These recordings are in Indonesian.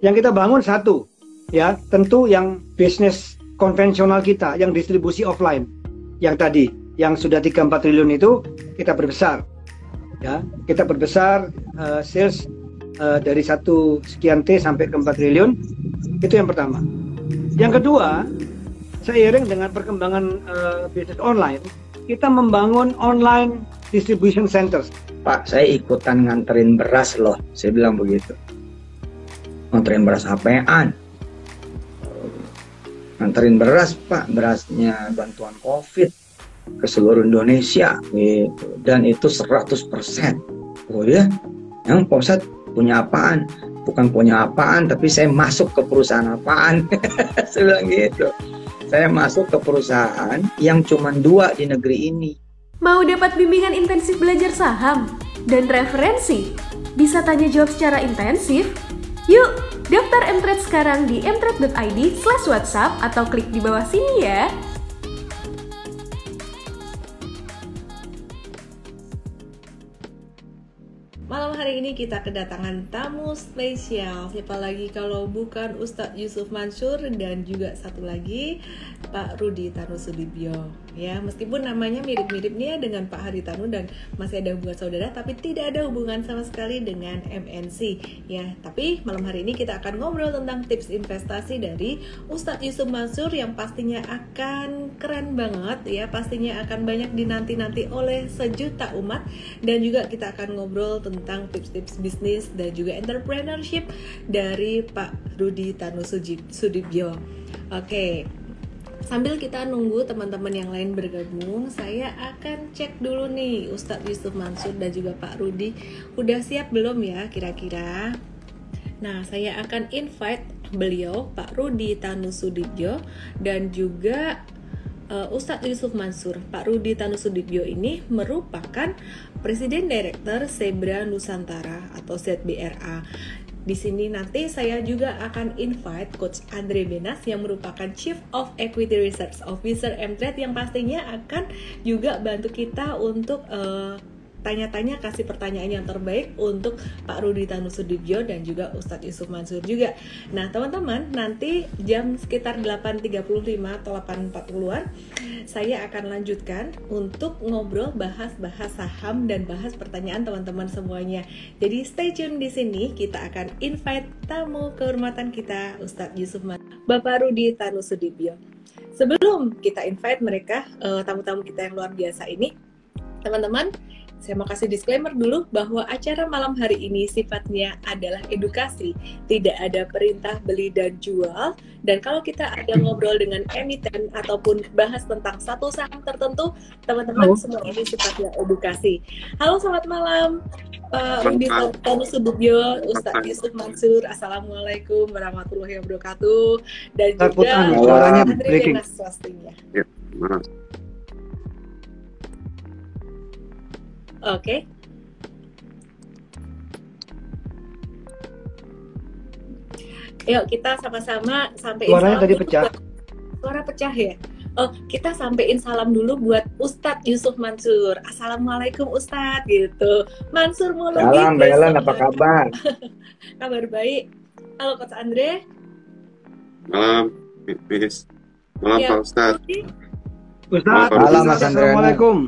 Yang kita bangun satu, ya tentu yang bisnis konvensional kita, yang distribusi offline, yang tadi, yang sudah 3-4 triliun itu kita perbesar, ya kita perbesar sales dari 1 sekian T sampai ke 4 triliun, itu yang pertama. Yang kedua, seiring dengan perkembangan bisnis online, kita membangun online distribution centers. Pak, saya ikutan nganterin beras loh, saya bilang begitu. Nganterin beras apaan? Nganterin beras, Pak, berasnya bantuan COVID ke seluruh Indonesia, gitu. Dan itu 100%. Oh ya, yang Pak Ustadz punya apaan? Bukan punya apaan, tapi saya masuk ke perusahaan apaan? Saya bilang gitu. Saya masuk ke perusahaan yang cuma 2 di negeri ini. Mau dapat bimbingan intensif belajar saham dan referensi? Bisa tanya jawab secara intensif? Yuk, daftar mtrade sekarang di mtrade.id/whatsapp atau klik di bawah sini ya. Malam hari ini kita kedatangan tamu spesial. Siapa lagi kalau bukan Ustadz Yusuf Mansur dan juga satu lagi Pak Rudi Tanusudibyo. Ya, meskipun namanya mirip-mirip nih ya dengan Pak Haritanu dan masih ada hubungan saudara, tapi tidak ada hubungan sama sekali dengan MNC. Ya, tapi malam hari ini kita akan ngobrol tentang tips investasi dari Ustadz Yusuf Mansur yang pastinya akan keren banget ya, pastinya akan banyak dinanti-nanti oleh sejuta umat, dan juga kita akan ngobrol tentang tips-tips bisnis dan juga entrepreneurship dari Pak Rudi Tanusudibyo. Oke. Sambil kita nunggu teman-teman yang lain bergabung, saya akan cek dulu nih Ustadz Yusuf Mansur dan juga Pak Rudi udah siap belum ya kira-kira. Nah, saya akan invite beliau, Pak Rudi Tanusudibyo dan juga Ustadz Yusuf Mansur. Pak Rudi Tanusudibyo ini merupakan Presiden Director Zebra Nusantara atau ZBRA. Di sini nanti saya juga akan invite Coach Andre Benas yang merupakan Chief of Equity Research Officer mtrade yang pastinya akan juga bantu kita untuk tanya-tanya, kasih pertanyaan yang terbaik untuk Pak Rudi Tanusudibyo dan juga Ustadz Yusuf Mansur juga. Nah teman-teman, nanti jam sekitar 8.35 atau 8.40an saya akan lanjutkan untuk ngobrol, bahas saham dan bahas pertanyaan teman-teman semuanya. Jadi stay tune di sini, kita akan invite tamu kehormatan kita Ustadz Yusuf Mansur, Bapak Rudi Tanusudibyo. Sebelum kita invite mereka, tamu-tamu kita yang luar biasa ini, teman-teman, saya mau kasih disclaimer dulu bahwa acara malam hari ini sifatnya adalah edukasi, tidak ada perintah beli dan jual. Dan kalau kita ada ngobrol dengan emiten ataupun bahas tentang satu saham tertentu, teman-teman, semua ini sifatnya edukasi. Halo, selamat malam Pak Rudi Tanusudibyo, Ustadz Yusuf Mansur. Assalamualaikum warahmatullahi wabarakatuh. Dan juga Andre Benas pastinya. Ya, Oke. Yuk kita sama-sama sampein Suaranya salam tadi dulu pecah. Suara pecah ya? Oh, kita sampein salam dulu buat Ustadz Yusuf Mansur. Assalamualaikum Ustadz gitu. Mansur mulu. Salam, Belen, apa kabar? Kabar baik. Halo Coach Andre. Malam, Miss. Malam Ya, Pak Ustadz. Ustadz, Malam, Mas Andre. Assalamualaikum.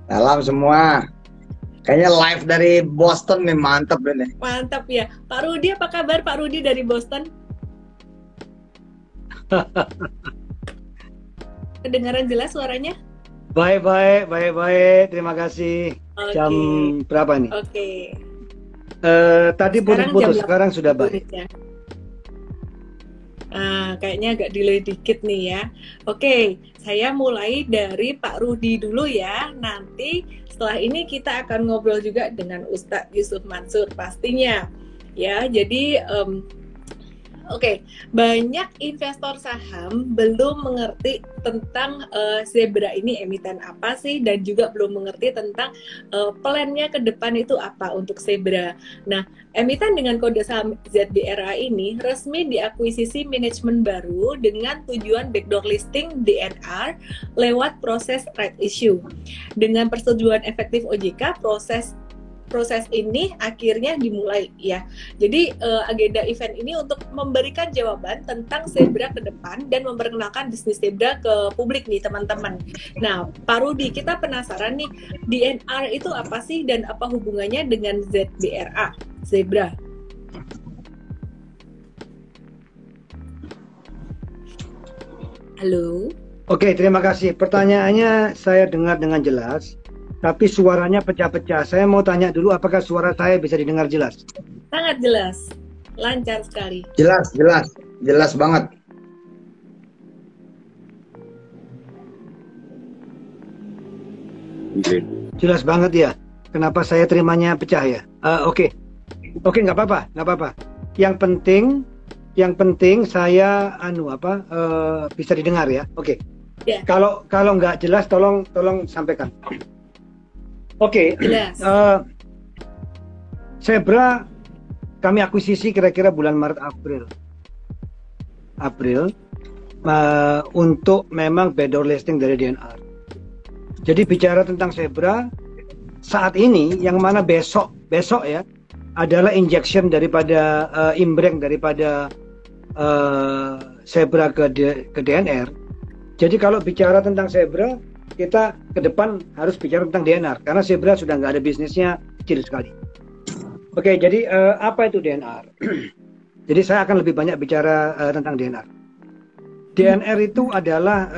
Salam semua. Kayaknya live dari Boston nih, mantep ini. Mantap ya. Pak Rudi, apa kabar Pak Rudi dari Boston? Kedengaran jelas suaranya? Baik. Terima kasih. Oke. Jam berapa nih? Oke. Tadi Sekarang putus-putus, jam sekarang sudah baik. Ya. Kayaknya agak delay dikit nih ya. Oke, saya mulai dari Pak Rudi dulu ya. Nanti setelah ini kita akan ngobrol juga dengan Ustadz Yusuf Mansur pastinya. Ya, jadi Oke, banyak investor saham belum mengerti tentang Zebra ini emiten apa sih, dan juga belum mengerti tentang plannya ke depan itu apa untuk Zebra. Nah, emiten dengan kode saham ZBRA ini resmi diakuisisi manajemen baru dengan tujuan backdoor listing DNR lewat proses right issue. Dengan persetujuan efektif OJK, proses proses ini akhirnya dimulai ya. Jadi agenda event ini untuk memberikan jawaban tentang zebra ke depan dan memperkenalkan bisnis zebra ke publik nih teman-teman. Nah, Pak Rudi, kita penasaran nih, DNR itu apa sih dan apa hubungannya dengan ZBRA, zebra? Halo. Oke, terima kasih. Pertanyaannya saya dengar dengan jelas, tapi suaranya pecah-pecah. Saya mau tanya dulu, apakah suara saya bisa didengar jelas? Sangat jelas, lancar sekali. Jelas banget. Jelas banget ya. Kenapa saya terimanya pecah ya? Oke, nggak apa-apa. Yang penting saya bisa didengar ya. Oke. Ya. Kalau nggak jelas, tolong sampaikan. Oke. Jelas. Zebra kami akuisisi kira-kira bulan Maret April untuk memang backdoor listing dari DNR. Jadi bicara tentang Zebra saat ini, yang mana besok ya adalah injection daripada imbreng daripada Zebra ke DNR. Jadi kalau bicara tentang Zebra, kita ke depan harus bicara tentang DNR karena Zebra sudah nggak ada bisnisnya, kecil sekali. Oke, jadi apa itu DNR? Jadi saya akan lebih banyak bicara tentang DNR. DNR itu adalah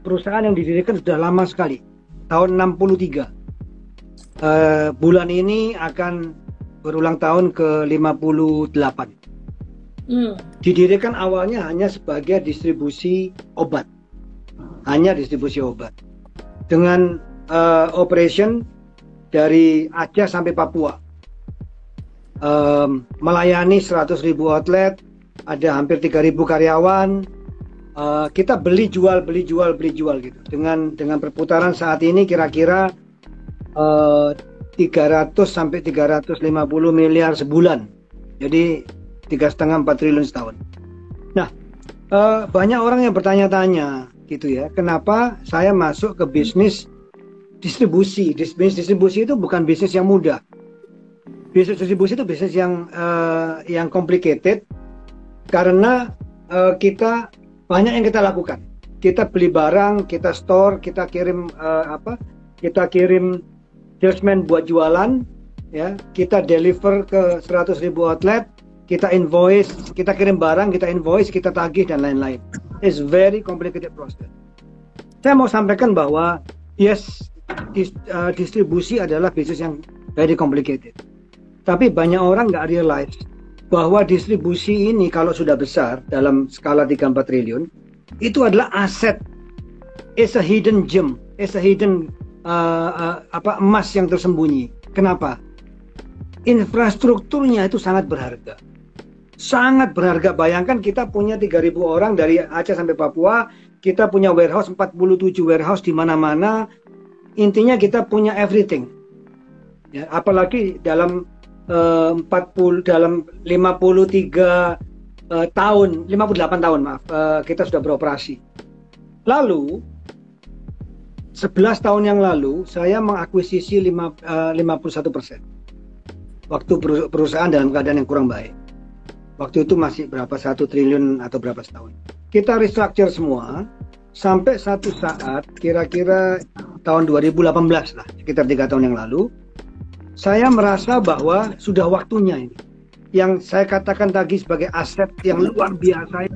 perusahaan yang didirikan sudah lama sekali, tahun 63. Bulan ini akan berulang tahun ke 58. Didirikan awalnya hanya sebagai distribusi obat. Dengan operation dari Aceh sampai Papua. Melayani 100.000 outlet, ada hampir 3.000 karyawan. Kita beli jual gitu. Dengan perputaran saat ini kira-kira 300 sampai 350 miliar sebulan. Jadi 3,5-4 triliun setahun. Nah, banyak orang yang bertanya-tanya gitu ya, kenapa saya masuk ke bisnis distribusi? Bisnis distribusi itu bukan bisnis yang mudah. Bisnis distribusi itu bisnis yang complicated karena kita banyak yang kita lakukan. Kita beli barang, kita store, kita kirim salesman buat jualan, ya, kita deliver ke 100.000 outlet, kita invoice, kita kirim barang, kita invoice, kita tagih dan lain-lain. It's very complicated process. Saya mau sampaikan bahwa yes, distribusi adalah bisnis yang very complicated. Tapi banyak orang nggak realize bahwa distribusi ini kalau sudah besar dalam skala 3-4 triliun, itu adalah aset. It's a hidden gem, it's a hidden emas yang tersembunyi. Kenapa? Infrastrukturnya itu sangat berharga. Sangat berharga. Bayangkan kita punya 3.000 orang dari Aceh sampai Papua, kita punya warehouse 47 warehouse di mana-mana. Intinya kita punya everything. Ya, apalagi dalam 58 tahun maaf, kita sudah beroperasi. Lalu 11 tahun yang lalu saya mengakuisisi 51%. Waktu perusahaan dalam keadaan yang kurang baik. Waktu itu masih berapa, 1 triliun atau berapa setahun. Kita restructure semua sampai satu saat kira-kira tahun 2018 lah, sekitar 3 tahun yang lalu, saya merasa bahwa sudah waktunya ini. Yang saya katakan tadi sebagai aset yang luar biasa.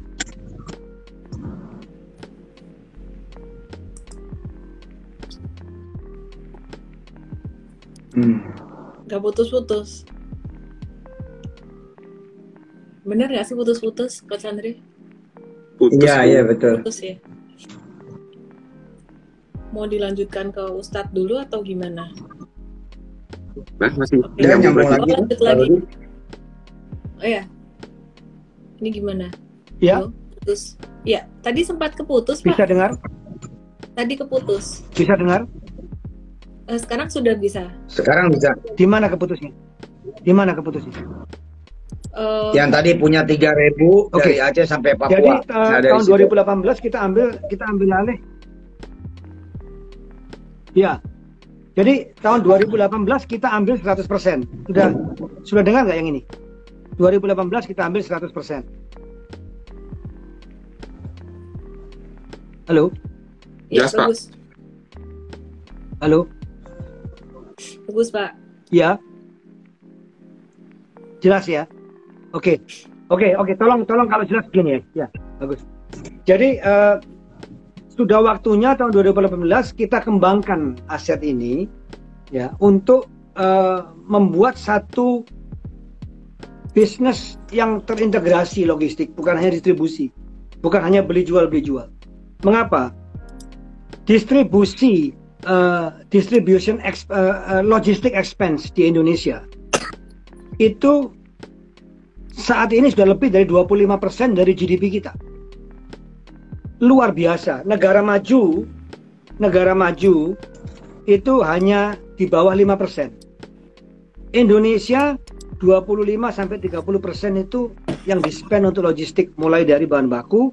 Gak putus-putus. Bener gak sih putus-putus, Coach Andre? Iya betul. Putus ya. Mau dilanjutkan ke Ustadz dulu atau gimana? Nah, masih Dan nyambung Oh, lagi. lanjut lagi. Oh ya. Ini gimana? Ya, Halo? Putus. Ya, tadi sempat keputus, bisa Pak. dengar? Tadi keputus. Bisa dengar? Sekarang sudah bisa. Sekarang bisa. Di mana keputusnya? Di mana keputusnya? Yang tadi punya 3.000 dari Aceh sampai Papua. Jadi Nah, dari tahun situ. 2018 kita ambil alih. Ya. Jadi tahun 2018 kita ambil 100%. Sudah dengar nggak yang ini? 2018 kita ambil 100%. Halo? Iya, Jelas, Pak. bagus. Halo? Bagus, Pak. Ya. Jelas ya? Oke. Tolong kalau jelas gini ya. Ya, bagus. Jadi sudah waktunya tahun 2018 kita kembangkan aset ini ya untuk membuat satu bisnis yang terintegrasi logistik, bukan hanya distribusi, bukan hanya beli jual. Mengapa? Logistic expense di Indonesia itu saat ini sudah lebih dari 25% dari GDP kita. Luar biasa. Negara maju itu hanya di bawah 5%. Indonesia 25-30% itu yang di-spend untuk logistik, mulai dari bahan baku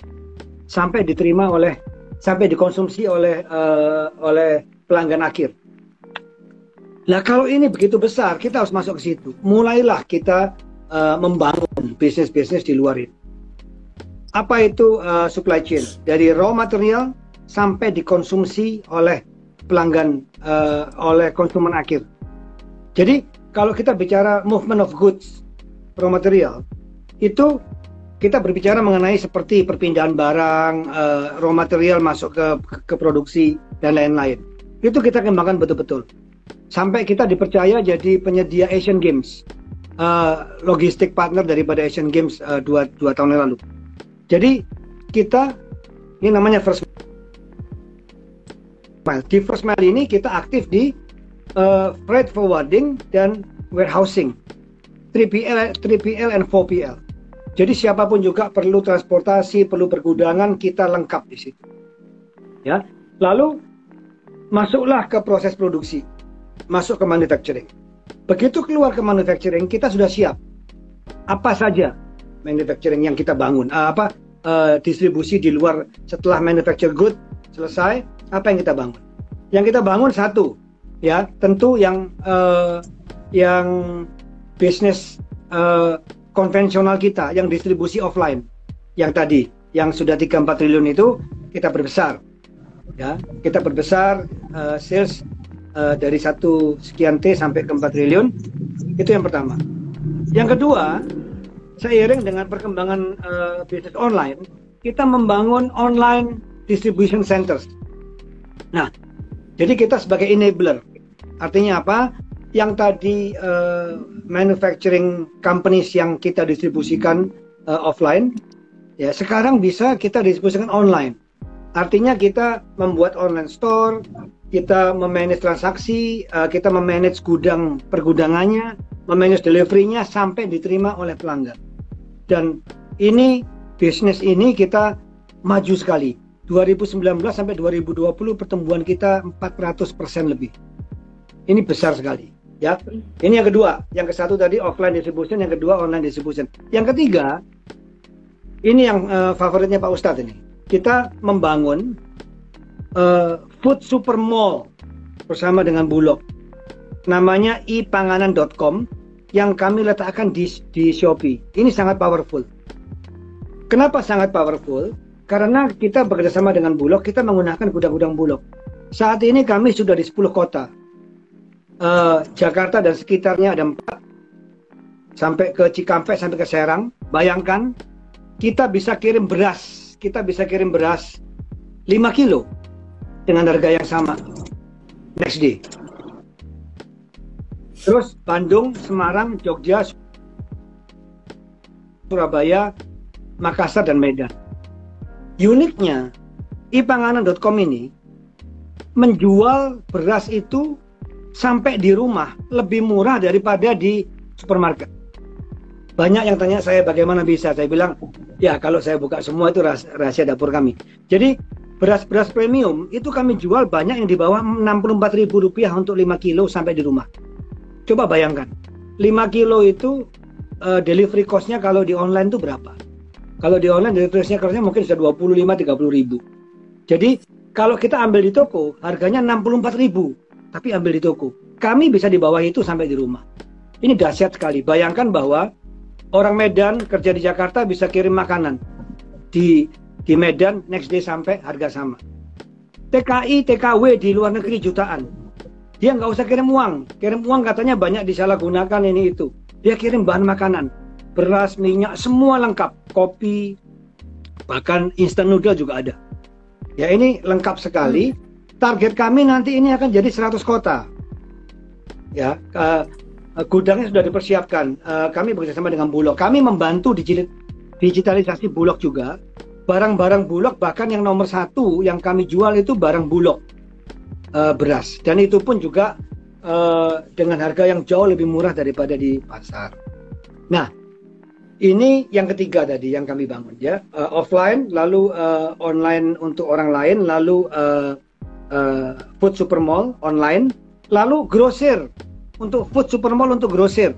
sampai dikonsumsi oleh pelanggan akhir. Nah, kalau ini begitu besar, kita harus masuk ke situ. Mulailah kita membangun bisnis-bisnis di luar itu. Apa itu supply chain? Dari raw material sampai dikonsumsi oleh pelanggan, oleh konsumen akhir. Jadi kalau kita bicara movement of goods, raw material, itu kita berbicara mengenai seperti perpindahan barang, raw material masuk ke produksi, dan lain-lain. Itu kita kembangkan betul-betul. Sampai kita dipercaya jadi penyedia Asian Games, logistik partner daripada Asian Games 2 tahun yang lalu. Jadi kita, ini namanya first mile. Di first mile ini kita aktif di freight forwarding dan warehousing, 3PL and 4PL. Jadi siapapun juga perlu transportasi, perlu pergudangan, kita lengkap di situ. Ya, lalu masuklah ke proses produksi, masuk ke manufacturing. Begitu keluar ke manufacturing, kita sudah siap. Apa saja manufacturing yang kita bangun, distribusi di luar setelah manufacture good selesai, apa yang kita bangun? Yang kita bangun satu, ya tentu yang bisnis konvensional kita, yang distribusi offline, yang tadi, yang sudah 3-4 triliun itu kita perbesar, ya kita perbesar sales dari 1 sekian T sampai ke 4 triliun, itu yang pertama. Yang kedua, seiring dengan perkembangan bisnis online, kita membangun online distribution centers. Nah, jadi kita sebagai enabler, artinya apa? Yang tadi manufacturing companies yang kita distribusikan offline, ya sekarang bisa kita distribusikan online. Artinya kita membuat online store, kita memanage transaksi, kita memanage gudang pergudangannya, memanage delivery-nya sampai diterima oleh pelanggan. Dan ini bisnis ini kita maju sekali. 2019 sampai 2020 pertumbuhan kita 400% lebih. Ini besar sekali, ya. Ini yang kedua. Yang ke-1 tadi offline distribution, yang kedua online distribution. Yang ketiga, ini yang favoritnya Pak Ustadz ini. Kita membangun food super mall bersama dengan Bulog. Namanya ipanganan.com yang kami letakkan di Shopee. Ini sangat powerful. Kenapa sangat powerful? Karena kita bekerjasama dengan Bulog, kita menggunakan gudang-gudang Bulog. Saat ini kami sudah di 10 kota. Jakarta dan sekitarnya ada 4. Sampai ke Cikampek, sampai ke Serang. Bayangkan, kita bisa kirim beras 5 kilo dengan harga yang sama next day. Terus Bandung, Semarang, Jogja, Surabaya, Makassar, dan Medan. Uniknya, ipanganan.com ini menjual beras itu sampai di rumah lebih murah daripada di supermarket. Banyak yang tanya saya bagaimana bisa. Saya bilang, ya kalau saya buka semua itu rahasia dapur kami. Jadi beras-beras premium itu kami jual banyak yang di bawah Rp64.000 untuk 5 kilo sampai di rumah. Coba bayangkan, 5 kilo itu delivery cost-nya kalau di online itu berapa? Kalau di online delivery cost-nya mungkin sudah 25-30 ribu. Jadi kalau kita ambil di toko, harganya 64.000. tapi ambil di toko. Kami bisa di bawah itu sampai di rumah. Ini dahsyat sekali. Bayangkan bahwa orang Medan kerja di Jakarta bisa kirim makanan di Medan, next day sampai, harga sama. TKI, TKW di luar negeri jutaan. Dia nggak usah kirim uang. Kirim uang katanya banyak disalahgunakan ini itu. Dia kirim bahan makanan, beras, minyak, semua lengkap. Kopi, bahkan instant noodle juga ada. Ya, ini lengkap sekali. Target kami nanti ini akan jadi 100 kota. Ya, gudangnya sudah dipersiapkan. Kami bekerjasama dengan Bulog. Kami membantu digitalisasi Bulog juga. Barang-barang Bulog, bahkan yang nomor 1 yang kami jual itu barang Bulog, beras. Dan itu pun juga dengan harga yang jauh lebih murah daripada di pasar. Nah, ini yang ketiga tadi yang kami bangun ya, offline, lalu online untuk orang lain, lalu food supermall online, lalu grosir untuk food supermall untuk grosir.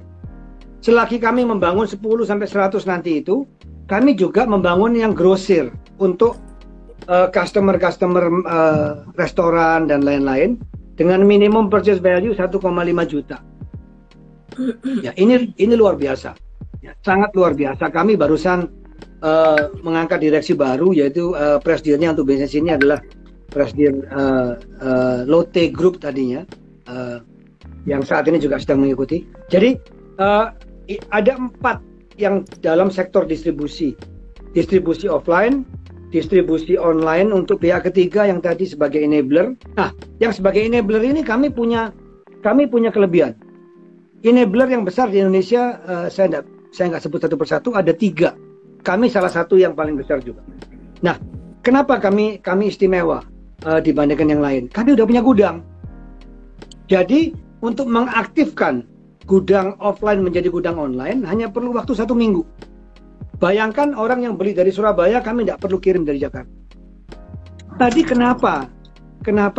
Selagi kami membangun 10 sampai 100 nanti itu, kami juga membangun yang grosir untuk customer restoran dan lain-lain dengan minimum purchase value 1,5 juta. Ya, ini luar biasa. Ya, sangat luar biasa. Kami barusan mengangkat direksi baru, yaitu presidennya untuk bisnis ini adalah presiden Lotte Group tadinya, yang saat ini juga sedang mengikuti. Jadi ada 4 yang dalam sektor distribusi offline, distribusi online untuk pihak ketiga yang tadi sebagai enabler. Nah, yang sebagai enabler ini kami punya kelebihan. Enabler yang besar di Indonesia, saya nggak sebut satu persatu, ada 3. Kami salah satu yang paling besar juga. Nah, kenapa kami istimewa dibandingkan yang lain? Kami udah punya gudang. Jadi untuk mengaktifkan gudang offline menjadi gudang online hanya perlu waktu 1 minggu. Bayangkan orang yang beli dari Surabaya, kami tidak perlu kirim dari Jakarta. Tadi kenapa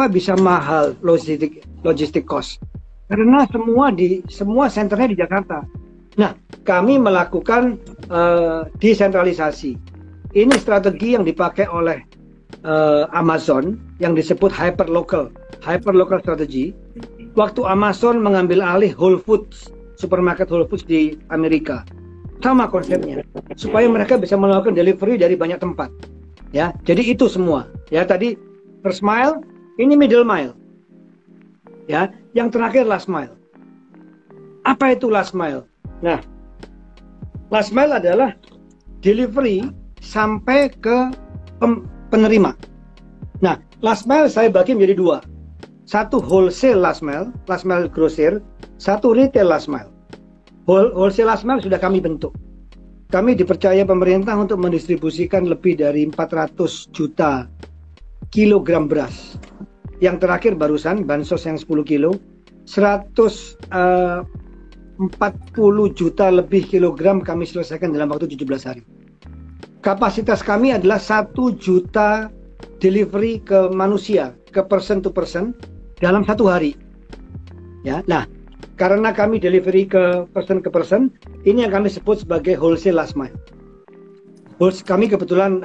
bisa mahal logistik cost? Karena semua senternya di Jakarta. Nah, kami melakukan desentralisasi. Ini strategi yang dipakai oleh Amazon yang disebut hyperlocal strategy. Waktu Amazon mengambil alih Whole Foods, supermarket Whole Foods di Amerika, sama konsepnya, supaya mereka bisa melakukan delivery dari banyak tempat. Ya, jadi itu semua. Ya, tadi first mile, ini middle mile. Ya, yang terakhir last mile. Apa itu last mile? Nah, last mile adalah delivery sampai ke penerima. Nah, last mile saya bagi menjadi 2. 1 wholesale last mile grosir, 1 retail last mile. Wholesale last mile sudah kami bentuk. Kami dipercaya pemerintah untuk mendistribusikan lebih dari 400 juta kilogram beras. Yang terakhir barusan, bansos yang 10 kilo, 140 juta lebih kilogram kami selesaikan dalam waktu 17 hari. Kapasitas kami adalah 1 juta delivery ke manusia, ke person to person, dalam 1 hari. Ya, nah, karena kami delivery ke person, ini yang kami sebut sebagai wholesale last mile. Kami kebetulan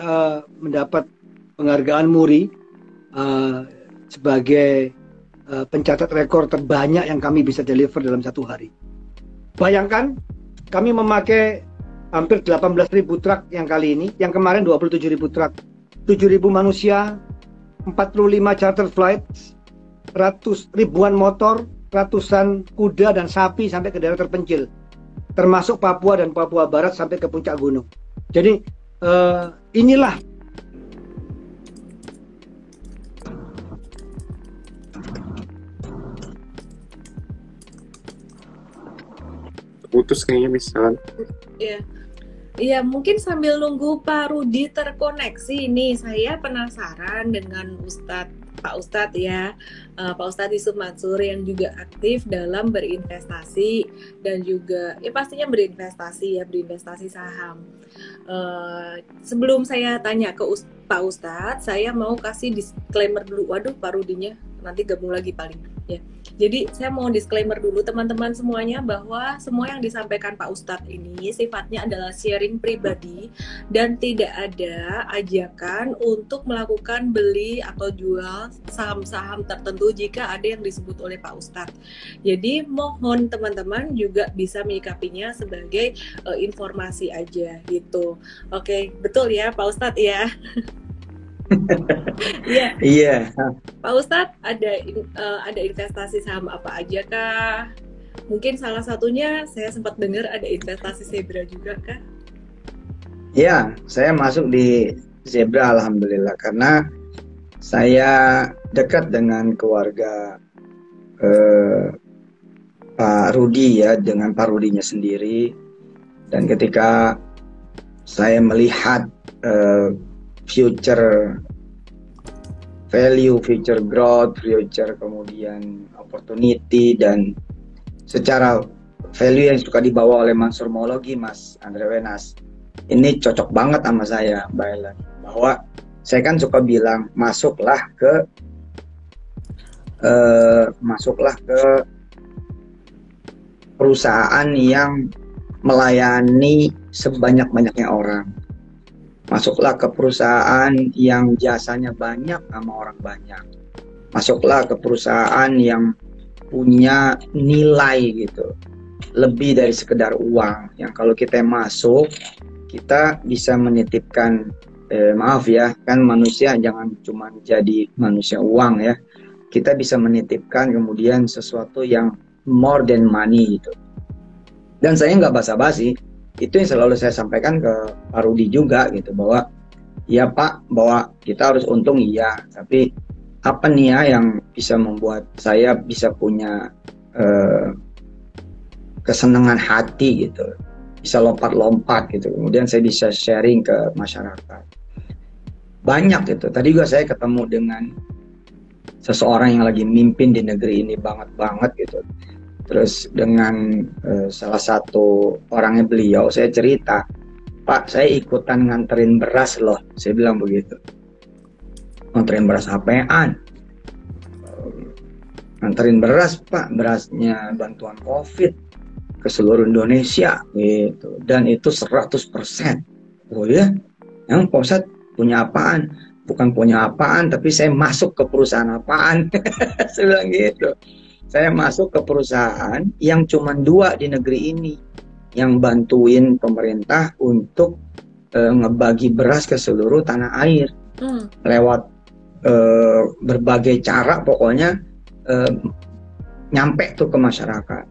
mendapat penghargaan MURI sebagai pencatat rekor terbanyak yang kami bisa deliver dalam 1 hari. Bayangkan, kami memakai hampir 18.000 truk yang kali ini, yang kemarin 27.000 truk, 7.000 manusia, 45 charter flights, ribuan motor, ratusan kuda dan sapi sampai ke daerah terpencil, termasuk Papua dan Papua Barat sampai ke puncak gunung. Jadi inilah putus kayaknya misalkan. Iya. Iya, mungkin sambil nunggu Pak Rudi terkoneksi nih, saya penasaran dengan Pak Ustadz ya, Pak Ustadz Yusuf Mansur yang juga aktif dalam berinvestasi dan juga ya pastinya berinvestasi saham. Sebelum saya tanya ke Pak Ustadz, saya mau kasih disclaimer dulu. Waduh, Pak Rudinya nanti gabung lagi paling ya. Jadi saya mau disclaimer dulu teman-teman semuanya bahwa semua yang disampaikan Pak Ustadz ini sifatnya adalah sharing pribadi dan tidak ada ajakan untuk melakukan beli atau jual saham-saham tertentu jika ada yang disebut oleh Pak Ustadz. Jadi mohon teman-teman juga bisa menyikapinya sebagai informasi aja gitu. Oke, betul ya Pak Ustadz ya? Iya. Iya. Pak Ustadz, ada investasi saham apa aja kah? Mungkin salah satunya saya sempat dengar ada investasi Zebra juga kah? Ya, saya masuk di Zebra alhamdulillah karena saya dekat dengan keluarga Pak Rudi ya, dengan Pak Rudinya sendiri. Dan ketika saya melihat future value, future growth, future kemudian opportunity, dan secara value yang suka dibawa oleh Mansur Maulugi, Mas Andre Wenas, ini cocok banget sama saya, Mbak Ellen. Bahwa saya kan suka bilang masuklah ke perusahaan yang melayani sebanyak-banyaknya orang. Masuklah ke perusahaan yang jasanya banyak sama orang banyak. Masuklah ke perusahaan yang punya nilai gitu. Lebih dari sekedar uang. Yang kalau kita masuk, kita bisa menitipkan, maaf ya, kan manusia jangan cuma jadi manusia uang ya. Kita bisa menitipkan kemudian sesuatu yang more than money gitu. Dan saya nggak basa-basi. Itu yang selalu saya sampaikan ke Pak Rudi juga gitu, bahwa ya Pak, bahwa kita harus untung iya, tapi apa nih ya yang bisa membuat saya bisa punya kesenangan hati gitu, bisa lompat-lompat gitu, kemudian saya bisa sharing ke masyarakat. Banyak gitu. Tadi juga saya ketemu dengan seseorang yang lagi mimpin di negeri ini banget gitu. Terus dengan salah satu orangnya beliau, saya cerita, Pak, saya ikutan nganterin beras loh. Saya bilang begitu. Nganterin beras apaan? Nganterin beras, Pak. Berasnya bantuan COVID ke seluruh Indonesia. Gitu. Dan itu 100%. Oh ya? Yang Pak Ustadz punya apaan? Bukan punya apaan, tapi saya masuk ke perusahaan apaan? Saya bilang gitu. Saya masuk ke perusahaan yang cuma 2 di negeri ini yang bantuin pemerintah untuk ngebagi beras ke seluruh tanah air lewat berbagai cara, pokoknya nyampe tuh ke masyarakat.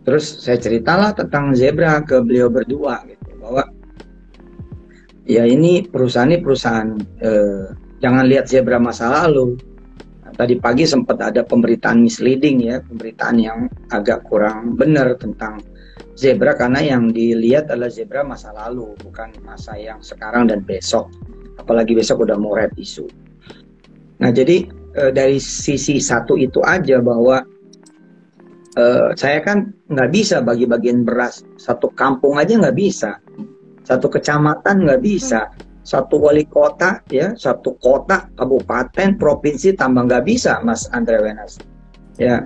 Terus saya ceritalah tentang Zebra ke beliau berdua gitu, bahwa ya ini perusahaan jangan lihat Zebra masa lalu. Tadi pagi sempat ada pemberitaan misleading ya, pemberitaan yang agak kurang benar tentang Zebra, karena yang dilihat adalah Zebra masa lalu, bukan masa yang sekarang dan besok. Apalagi besok udah mau red issue. Nah jadi dari sisi satu itu aja, bahwa saya kan nggak bisa bagi-bagian beras, satu kampung aja nggak bisa, satu kecamatan nggak bisa, satu wali kota ya, satu kota, kabupaten, provinsi tambah nggak bisa, Mas Andre Wenas ya,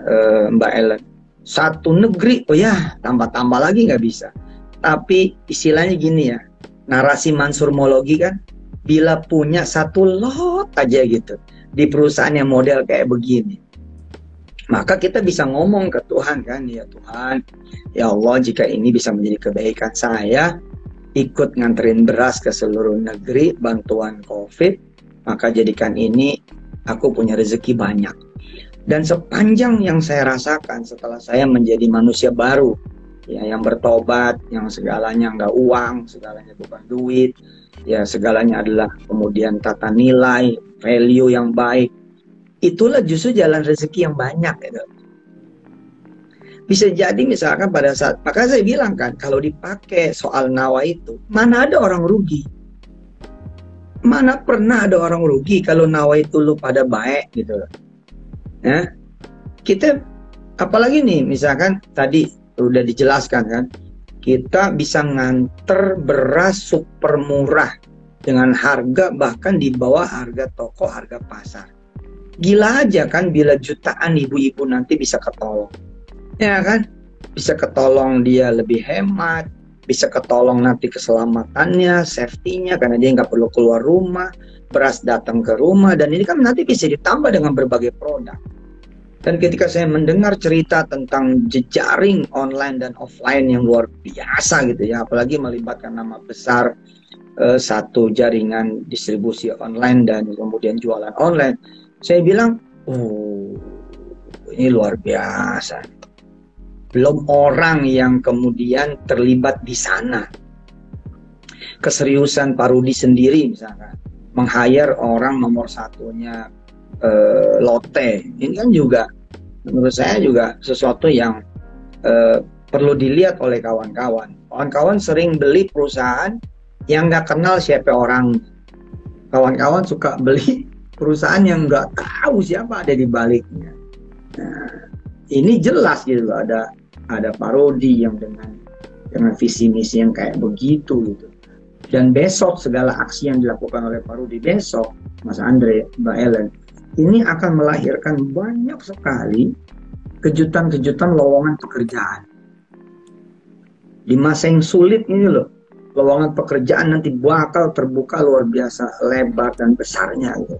Mbak Ellen, satu negeri, oh ya tambah lagi nggak bisa. Tapi istilahnya gini ya, narasi Mansur Maulugi kan, bila punya satu lot aja gitu di perusahaan yang model kayak begini, maka kita bisa ngomong ke Tuhan kan, ya Tuhan, ya Allah, jika ini bisa menjadi kebaikan saya ikut nganterin beras ke seluruh negeri, bantuan COVID, maka jadikan ini aku punya rezeki banyak. Dan sepanjang yang saya rasakan setelah saya menjadi manusia baru, ya, yang bertobat, yang segalanya nggak uang, segalanya bukan duit, ya segalanya adalah kemudian tata nilai, value yang baik, itulah justru jalan rezeki yang banyak gitu. Bisa jadi misalkan pada saat, maka saya bilang kan, kalau dipakai soal nawa itu, mana ada orang rugi? Mana pernah ada orang rugi kalau nawa itu lu pada baik gitu. Ya, kita, apalagi nih, misalkan tadi udah dijelaskan kan, kita bisa nganter beras super murah dengan harga bahkan di bawah harga toko, harga pasar. Gila aja kan bila jutaan ibu-ibu nanti bisa ketolong. Ya kan? Bisa ketolong dia lebih hemat, bisa ketolong nanti keselamatannya, safety-nya, karena dia nggak perlu keluar rumah, beras datang ke rumah, dan ini kan nanti bisa ditambah dengan berbagai produk. Dan ketika saya mendengar cerita tentang jejaring online dan offline yang luar biasa gitu ya, apalagi melibatkan nama besar, satu jaringan distribusi online dan kemudian jualan online, saya bilang, oh ini luar biasa. Belum orang yang kemudian terlibat di sana. Keseriusan Pak Rudi sendiri misalkan, meng-hire orang nomor satunya Lotte, ini kan juga menurut saya juga sesuatu yang perlu dilihat oleh kawan-kawan. Kawan-kawan sering beli perusahaan yang nggak kenal siapa orang. Kawan-kawan suka beli perusahaan yang nggak tahu siapa ada di baliknya. Nah, ini jelas gitu, ada Pak Rudi yang dengan visi misi yang kayak begitu gitu. Dan besok segala aksi yang dilakukan oleh Pak Rudi besok, Mas Andre, Mbak Ellen, ini akan melahirkan banyak sekali kejutan-kejutan lowongan pekerjaan. Di masa yang sulit ini loh, lowongan pekerjaan nanti bakal terbuka luar biasa lebar dan besarnya gitu.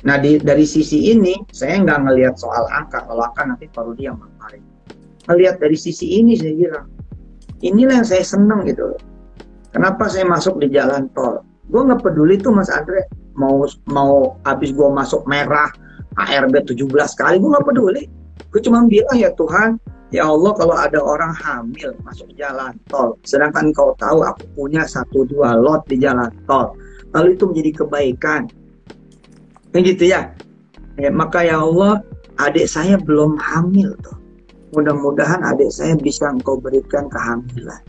Nah dari sisi ini saya nggak ngelihat soal angka, kalau angka nanti Pak Rudi yang memaparin. Ngelihat dari sisi ini saya bilang, inilah yang saya seneng gitu loh. Kenapa saya masuk di jalan tol? Gue nggak peduli tuh Mas Andre, mau habis gue masuk merah ARB 17 kali, gue nggak peduli. Gue cuma bilang, ya Tuhan, ya Allah, kalau ada orang hamil masuk jalan tol, sedangkan Kau tahu aku punya 1-2 lot di jalan tol, lalu itu menjadi kebaikan, gitu ya. Maka ya Allah, adik saya belum hamil tuh, mudah-mudahan adik saya bisa Engkau berikan kehamilan.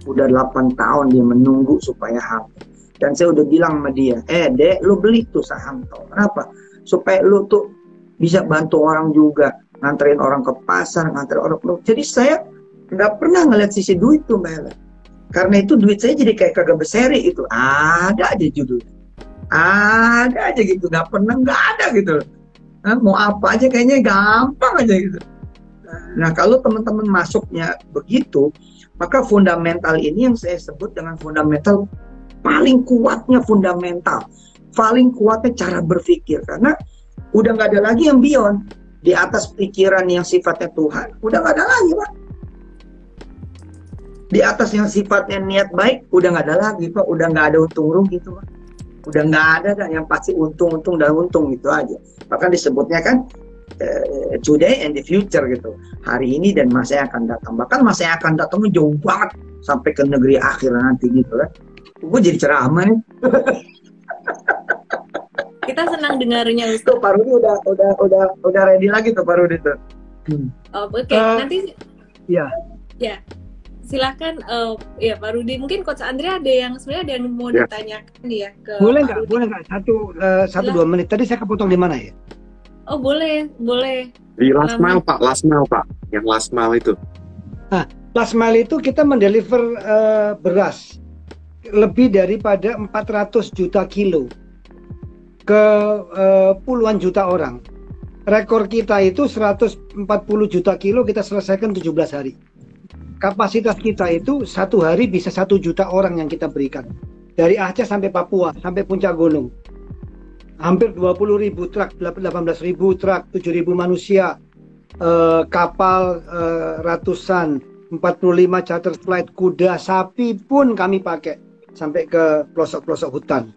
Udah 8 tahun dia menunggu supaya hamil. Dan saya udah bilang sama dia, Dek, lu beli tuh saham tol. Kenapa? Supaya lu tuh bisa bantu orang juga, nganterin orang ke pasar, nganterin orang ke. Jadi saya nggak pernah ngeliat sisi duit tuh, Mbak Ella. Karena itu duit saya jadi kayak kagak berseri itu. Ada aja judul. Ada aja gitu, nggak pernah nggak ada gitu. Nah, mau apa aja kayaknya gampang aja gitu. Nah kalau teman-teman masuknya begitu, maka fundamental ini yang saya sebut dengan fundamental paling kuatnya, fundamental paling kuatnya cara berpikir, karena udah nggak ada lagi yang beyond di atas pikiran yang sifatnya Tuhan, udah nggak ada lagi Pak. Di atas yang sifatnya niat baik udah nggak ada lagi Pak, udah nggak ada untung rugi gitu Pak, udah nggak ada kan, yang pasti untung dan untung gitu aja. Bahkan disebutnya kan today and the future gitu, hari ini dan masa yang akan datang. Bahkan masa yang akan datang jauh banget sampai ke negeri akhir nanti gitu kan. Gue jadi ceramah nih. Kita senang dengarnya Ustaz. Tuh Pak Rudi udah ready lagi tuh Pak Rudi tuh. Oke, nanti ya silakan ya Pak Rudi, mungkin Coach Andre ada yang mau ditanyakan ya ke boleh Pak nggak 1-2 menit. Tadi saya kepotong di mana ya? Oh boleh. Di last mile Pak, yang last mile itu. Nah, last mile itu kita mendeliver beras lebih daripada 400 juta kilo ke puluhan juta orang. Rekor kita itu 140 juta kilo kita selesaikan 17 hari. Kapasitas kita itu satu hari bisa 1 juta orang yang kita berikan. Dari Aceh sampai Papua, sampai puncak gunung. Hampir 20.000 truk, 18.000 truk, 7.000 manusia, kapal ratusan, 45 charter flight, kuda, sapi pun kami pakai sampai ke pelosok-pelosok hutan.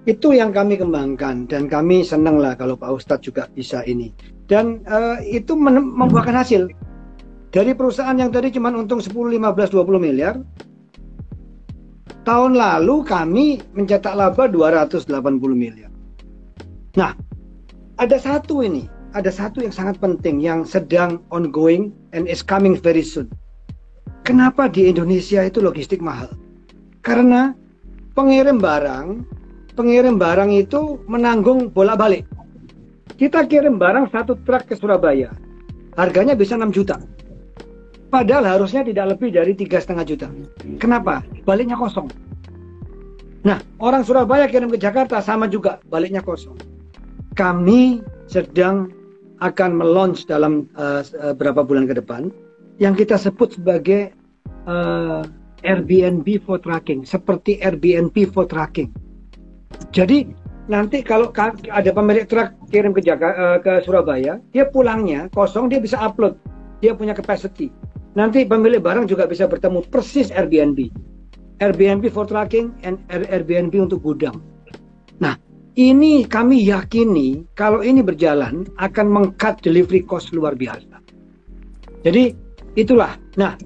Itu yang kami kembangkan, dan kami senang lah kalau Pak Ustadz juga bisa ini. Dan itu membuahkan hasil. Dari perusahaan yang tadi cuma untung 10, 15, 20 miliar, tahun lalu kami mencetak laba 280 miliar. Nah, ada satu yang sangat penting yang sedang ongoing and is coming very soon. Kenapa di Indonesia itu logistik mahal? Karena pengirim barang itu menanggung bolak-balik. Kita kirim barang 1 truk ke Surabaya, harganya bisa 6 juta. Padahal harusnya tidak lebih dari 3,5 juta. Kenapa? Baliknya kosong. Nah, orang Surabaya kirim ke Jakarta sama juga, baliknya kosong. kami sedang akan melaunch dalam beberapa bulan ke depan yang kita sebut sebagai Airbnb for tracking, seperti Airbnb for tracking. Jadi nanti kalau ada pemilik truk kirim ke Surabaya, dia pulangnya kosong, dia bisa upload, dia punya capacity. Nanti pemilik barang juga bisa bertemu persis Airbnb. Airbnb for tracking and Airbnb untuk gudang. Nah, ini kami yakini kalau ini berjalan akan meng-cut delivery cost luar biasa. Jadi itulah. Nah,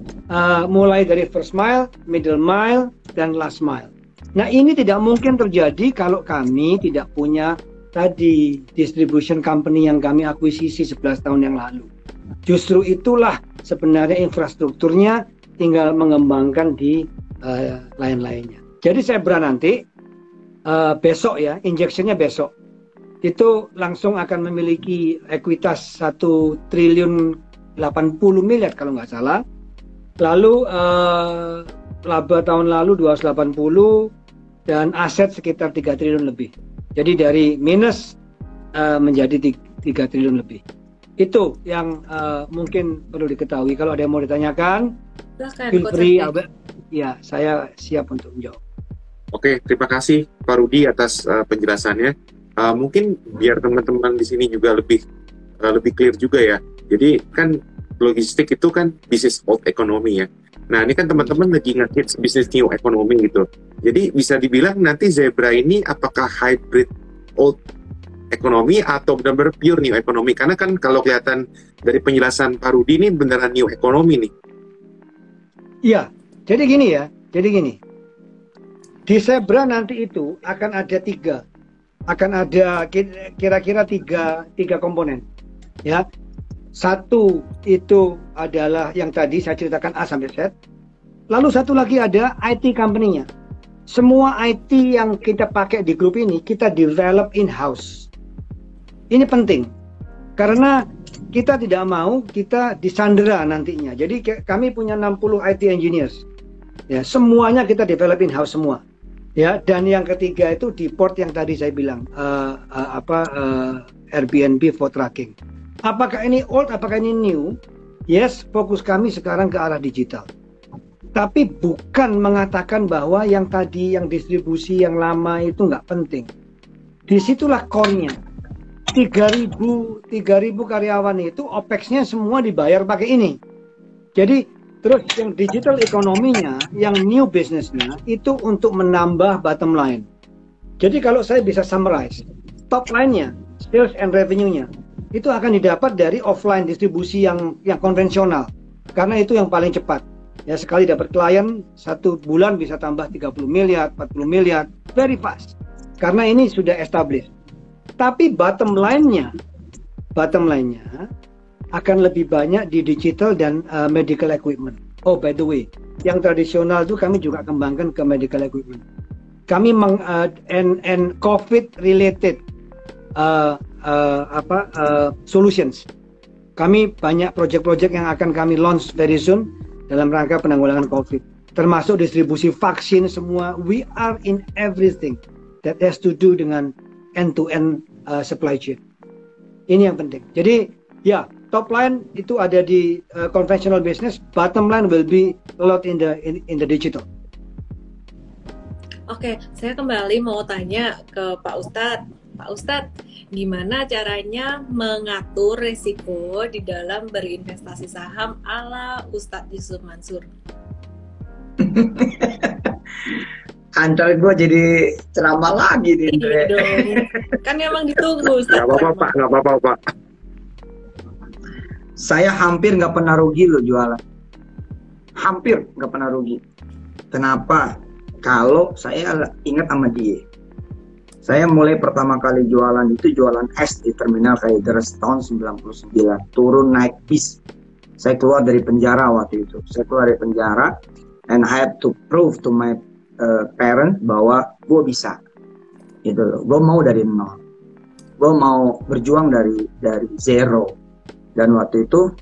mulai dari first mile, middle mile, dan last mile. Nah, ini tidak mungkin terjadi kalau kami tidak punya tadi distribution company yang kami akuisisi 11 tahun yang lalu. Justru itulah sebenarnya infrastrukturnya, tinggal mengembangkan di lain-lainnya. Jadi Zebra nanti besok ya, injectionnya besok, itu langsung akan memiliki ekuitas 1 triliun 80 miliar kalau nggak salah. Lalu laba tahun lalu 280 dan aset sekitar 3 triliun lebih. Jadi dari minus menjadi 3 triliun lebih. Itu yang mungkin perlu diketahui. Kalau ada yang mau ditanyakan, feel free. Ya, saya siap untuk menjawab. Oke, terima kasih Pak Rudi atas penjelasannya. Mungkin biar teman-teman di sini juga lebih clear juga ya. Jadi kan logistik itu kan bisnis old economy ya. Nah ini kan teman-teman lagi ngehits bisnis new economy gitu. Jadi bisa dibilang nanti Zebra ini apakah hybrid old economy atau benar-benar pure new economy? Karena kan kalau kelihatan dari penjelasan Pak Rudi ini beneran new economy nih. Iya, jadi gini. Di Zebra nanti itu akan ada kira-kira tiga komponen. Ya, satu itu adalah yang tadi saya ceritakan A sampai Z. Lalu satu lagi ada IT company-nya. Semua IT yang kita pakai di grup ini kita develop in-house. Ini penting karena kita tidak mau kita disandera nantinya. Jadi kami punya 60 IT engineers. Ya, semuanya kita develop in-house semua. Ya, dan yang ketiga itu di port yang tadi saya bilang Airbnb for tracking. Apakah ini old, apakah ini new? Yes, fokus kami sekarang ke arah digital. Tapi bukan mengatakan bahwa yang tadi, yang distribusi yang lama itu nggak penting. Disitulah core-nya. 3.000 karyawan itu OPEX-nya semua dibayar pakai ini. Jadi terus yang digital ekonominya, yang new business-nya itu untuk menambah bottom line. Jadi kalau saya bisa summarize, top line-nya, sales and revenue-nya, itu akan didapat dari offline distribusi yang konvensional. Karena itu yang paling cepat. Ya, sekali dapat klien, 1 bulan bisa tambah 30 miliar, 40 miliar, very fast. Karena ini sudah established. Tapi bottom line-nya akan lebih banyak di digital dan medical equipment. Oh, by the way, yang tradisional itu kami juga kembangkan ke medical equipment. Kami and COVID related solutions. Kami banyak project-project yang akan kami launch very soon dalam rangka penanggulangan COVID. Termasuk distribusi vaksin semua. We are in everything that has to do dengan end-to-end supply chain. Ini yang penting. Jadi ya, top line itu ada di conventional business, bottom line will be a lot in the digital. Oke, saya kembali mau tanya ke Pak Ustadz. Pak Ustadz, gimana caranya mengatur risiko di dalam berinvestasi saham ala Ustadz Yusuf Mansur? Antar gue jadi ceramah lagi nih. Iya dong. Kan emang ditunggu Ustadz. Gak apa-apa Pak. Saya hampir nggak pernah rugi loh jualan. Hampir nggak pernah rugi. Kenapa? Kalau saya ingat sama dia. Saya mulai pertama kali jualan itu jualan es di Terminal Kalideres tahun 99. Turun naik bis. Saya keluar dari penjara waktu itu. Saya keluar dari penjara and I had to prove to my parent bahwa gue bisa. Gitu loh. Gue mau dari nol. Gue mau berjuang dari zero. Dan waktu itu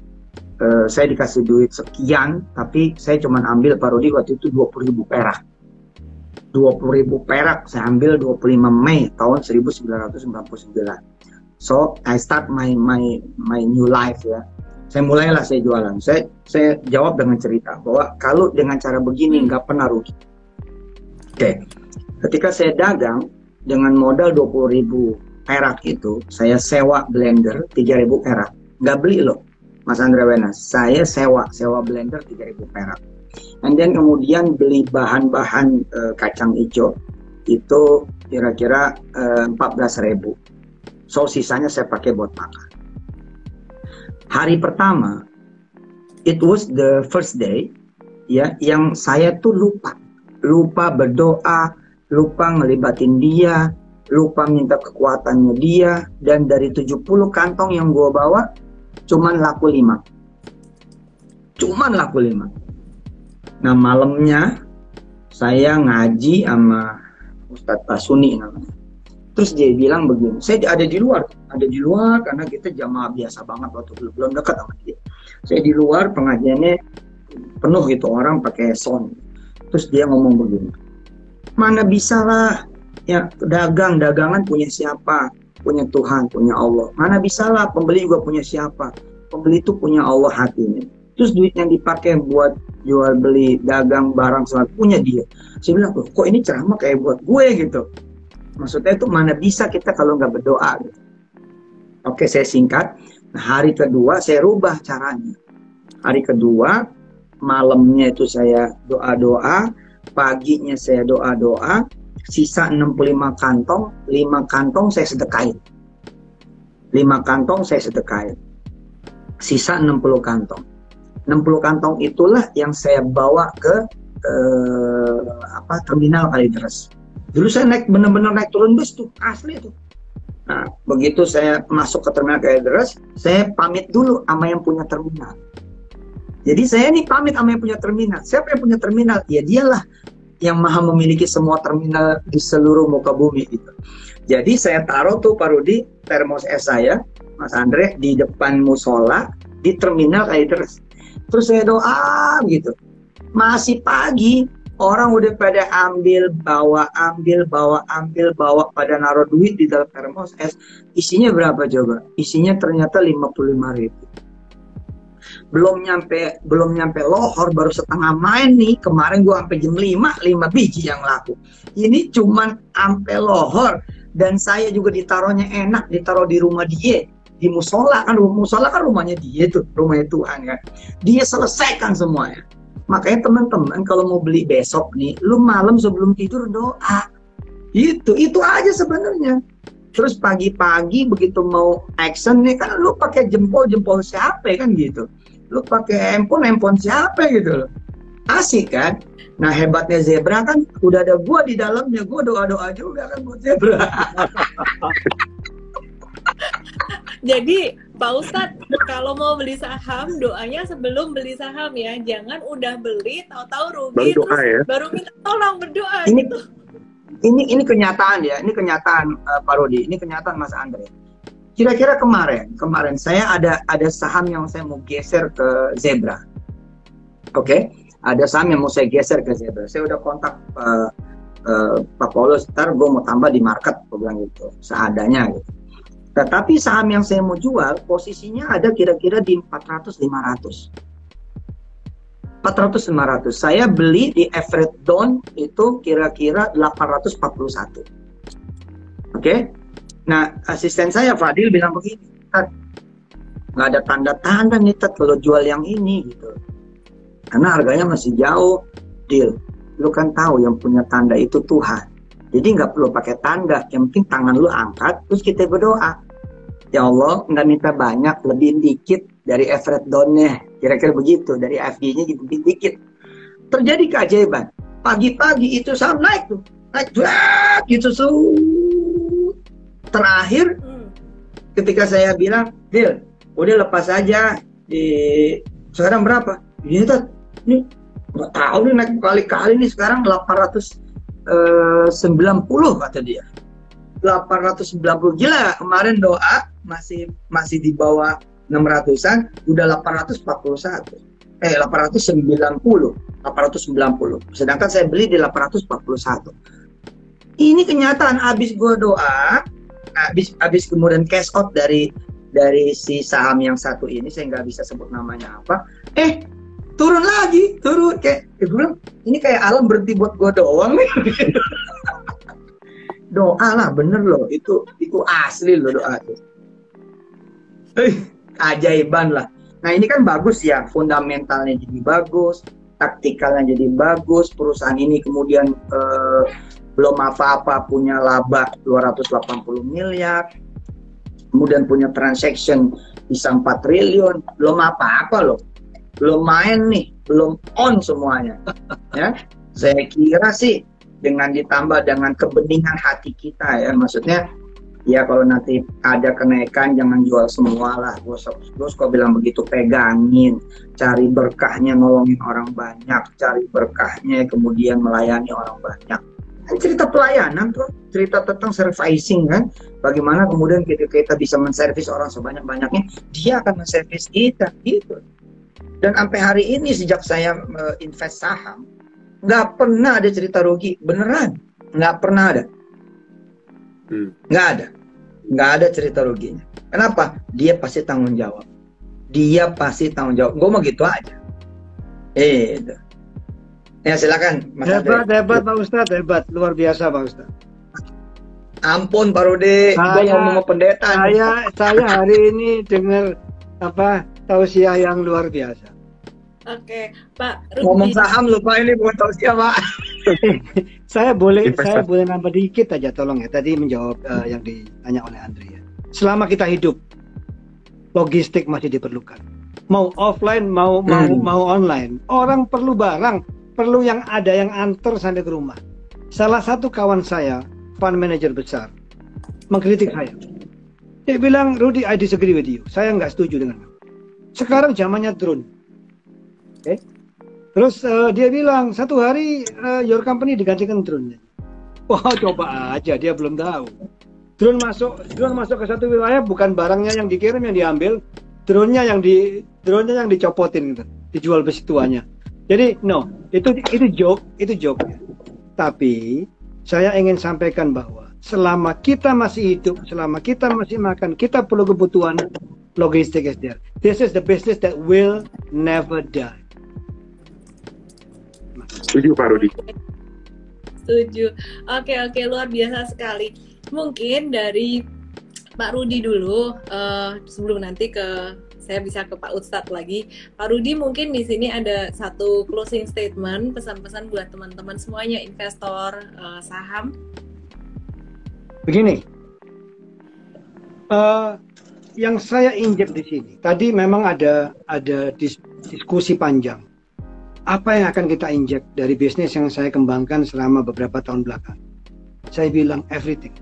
saya dikasih duit sekian, tapi saya cuma ambil Pak Rudi waktu itu 20.000 perak. 20.000 perak saya ambil 25 Mei tahun 1999. So I start my new life ya. Saya jualan. Saya jawab dengan cerita bahwa kalau dengan cara begini nggak pernah rugi. Oke. Ketika saya dagang dengan modal 20.000 perak itu, saya sewa blender 3.000 perak. Nggak beli loh, Mas Andre Wenas. Saya sewa blender 3.000 perak. And then kemudian beli bahan-bahan kacang hijau itu kira-kira 14.000. So sisanya saya pakai buat makan. Hari pertama, it was the first day, ya, yang saya tuh lupa berdoa, lupa ngelibatin dia, lupa minta kekuatannya dia, dan dari 70 kantong yang gua bawa, cuman laku 5. Nah malamnya saya ngaji sama Ustadz Pasuni namanya. Terus dia bilang begini, saya ada di luar karena kita jamaah biasa banget waktu belum dekat sama dia. Saya di luar, pengajiannya penuh gitu, orang pakai sound. Terus dia ngomong begini, mana bisa lah, ya dagangan punya siapa? Punya Tuhan, punya Allah. Mana bisa lah, pembeli juga punya siapa? Pembeli itu punya Allah hatinya. Terus duit yang dipakai buat jual beli dagang barang selalu punya dia. Saya bilang, kok ini ceramah kayak buat gue gitu. Maksudnya itu mana bisa kita kalau nggak berdoa gitu. Oke, saya singkat. Nah, hari kedua saya rubah caranya. Hari kedua malamnya itu saya doa-doa, paginya saya doa-doa, sisa 65 kantong, 5 kantong saya sedekahin. 5 kantong saya sedekahin. Sisa 60 kantong. 60 kantong itulah yang saya bawa ke terminal Kalideres. Dulu saya benar-benar naik turun bus tuh, asli tuh. Nah, begitu saya masuk ke terminal Kalideres, saya pamit dulu sama yang punya terminal. Jadi saya nih pamit sama yang punya terminal. Siapa yang punya terminal? Ya dialah yang maha memiliki semua terminal di seluruh muka bumi gitu. Jadi saya taruh tuh Pak Rudi, termos es saya, Mas Andre, di depan musola, di terminal Kalideres. Terus saya doa gitu. Masih pagi, orang udah pada ambil, bawa, pada naruh duit di dalam termos es. Isinya berapa coba? Isinya ternyata 55.000. Belum nyampe lohor, baru setengah main nih. Kemarin gua sampai jam 5 biji yang laku. Ini cuman sampai lohor, dan saya juga ditaruhnya enak, ditaruh di rumah dia. Di musola kan rumahnya dia tuh, rumahnya Tuhan kan. Dia selesaikan semuanya. Makanya teman-teman kalau mau beli besok nih, lu malam sebelum tidur doa. Itu aja sebenarnya. Terus pagi-pagi begitu mau action nih kan, lu pakai jempol siapa kan gitu. Lu pakai handphone siapa gitu loh. Asik kan? Nah hebatnya Zebra kan udah ada gua di dalamnya, gua doa-doa juga kan buat Zebra. Jadi Pak Ustadz, kalau mau beli saham, doanya sebelum beli saham ya. Jangan udah beli, tahu-tahu rugi, baru doa, ya? Baru minta tolong berdoa. Ini kenyataan ya, ini kenyataan Pak Rudi, ini kenyataan Mas Andre. Kira-kira kemarin saya ada saham yang saya mau geser ke Zebra. Oke? Ada saham yang mau saya geser ke Zebra. Saya udah kontak Pak Paulus, ntar gue mau tambah di market, gue bilang gitu, seadanya gitu. Tetapi saham yang saya mau jual, posisinya ada kira-kira di 400-500. Saya beli di average down itu kira-kira 841. Oke? Nah, asisten saya Fadil bilang begini, Tat, nggak ada tanda-tanda nih Tat kalau jual yang ini gitu. Karena harganya masih jauh, Dil. Lu kan tahu yang punya tanda itu Tuhan. Jadi nggak perlu pakai tanda, yang penting tangan lu angkat, terus kita berdoa. Ya Allah, nggak minta banyak, lebih dikit dari average down-nya. Kira-kira begitu, dari FG-nya lebih dikit. Terjadi keajaiban. Pagi-pagi itu saham naik tuh. Naik gitu. Terakhir, ketika saya bilang, Dil, udah lepas aja. Sekarang berapa? Ini nggak tahu nih, naik kali-kali nih, sekarang 890 kata dia. 890, gila, kemarin doa masih di bawah 600-an, udah 890. Sedangkan saya beli di 841. Ini kenyataan, habis gue doa habis kemudian cash out dari si saham yang satu ini, saya nggak bisa sebut namanya apa, turun lagi, kayak gue bilang ini kayak alam berhenti buat gue doang nih. Doa lah, bener loh, itu asli loh doa itu. Keajaiban lah. Nah ini kan bagus ya, fundamentalnya jadi bagus, taktikalnya jadi bagus, perusahaan ini kemudian belum apa-apa punya laba 280 miliar, kemudian punya transaction bisa 4 triliun, belum apa-apa loh, belum main nih, belum on semuanya. Ya, saya kira sih dengan ditambah dengan kebeningan hati kita ya, maksudnya ya kalau nanti ada kenaikan jangan jual semua lah, terus kok bilang begitu, pegangin, cari berkahnya, nolongin orang banyak, cari berkahnya kemudian melayani orang banyak. Kan cerita pelayanan tuh, cerita tentang servicing kan, bagaimana kemudian kita bisa menservis orang sebanyak-banyaknya, dia akan menservis kita gitu. Dan sampai hari ini sejak saya invest saham, nggak pernah ada cerita rugi, beneran, nggak pernah ada. Nggak ada cerita ruginya. Kenapa? Dia pasti tanggung jawab. Gue mau gitu aja. Itu. Ya silakan Mas Hebat Pak Ustadz, hebat, luar biasa Pak Ustadz. Ampun Pak Rudi, gue ngomong sama pendeta. Saya hari ini dengar tausiah yang luar biasa. Oke, Pak Rudi. Ngomong saham lupa, ini bukan tausiah Pak. Saya boleh nambah dikit aja tolong ya. Tadi menjawab yang ditanya oleh Andrea. Selama kita hidup, logistik masih diperlukan. Mau offline, mau online. Orang perlu barang, perlu yang ada yang antar sampai ke rumah. Salah satu kawan saya, fund manager besar, mengkritik saya. Dia bilang, Rudy, I disagree with you. Saya nggak setuju dengan kamu. Sekarang zamannya drone. Okay? Terus dia bilang, satu hari your company digantikan drone. Wah, coba aja, dia belum tahu. Drone masuk ke satu wilayah, bukan barangnya yang dikirim yang diambil, drone-nya yang dicopotin gitu, dijual besi tuanya. Jadi no, itu joke. Tapi saya ingin sampaikan bahwa selama kita masih hidup, selama kita masih makan, kita perlu kebutuhan logistik SDR. This is the business that will never die. Setuju Pak Rudi. Setuju. Oke, luar biasa sekali. Mungkin dari Pak Rudi dulu, sebelum nanti saya bisa ke Pak Ustadz lagi. Pak Rudi, mungkin di sini ada satu closing statement, pesan-pesan buat teman-teman semuanya, investor saham. Begini, yang saya injek di sini, tadi memang ada diskusi panjang. Apa yang akan kita injek dari bisnis yang saya kembangkan selama beberapa tahun belakang? Saya bilang everything.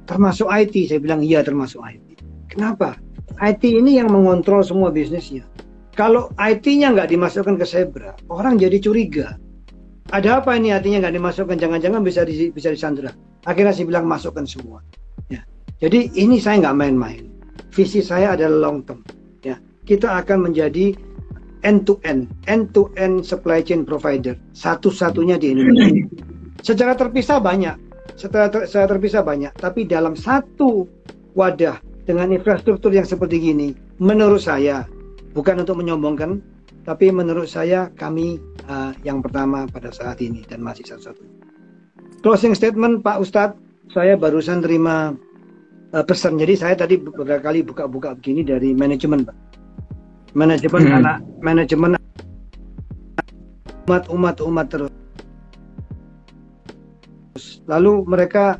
Termasuk IT, saya bilang iya termasuk IT. Kenapa? IT ini yang mengontrol semua bisnisnya. Kalau IT-nya nggak dimasukkan ke Zebra, orang jadi curiga. Ada apa ini IT-nya nggak dimasukkan? Jangan-jangan bisa disandera. Akhirnya saya bilang masukkan semua. Ya. Jadi ini saya nggak main-main. Visi saya adalah long term. Ya. Kita akan menjadi end-to-end supply chain provider. Satu-satunya di Indonesia. Secara terpisah banyak. Tapi dalam satu wadah dengan infrastruktur yang seperti gini, menurut saya, bukan untuk menyombongkan, tapi menurut saya kami yang pertama pada saat ini dan masih satu-satunya. Closing statement Pak Ustadz, saya barusan terima pesan. Jadi saya tadi beberapa kali buka-buka begini dari manajemen Pak. Manajemen umat terus. Lalu mereka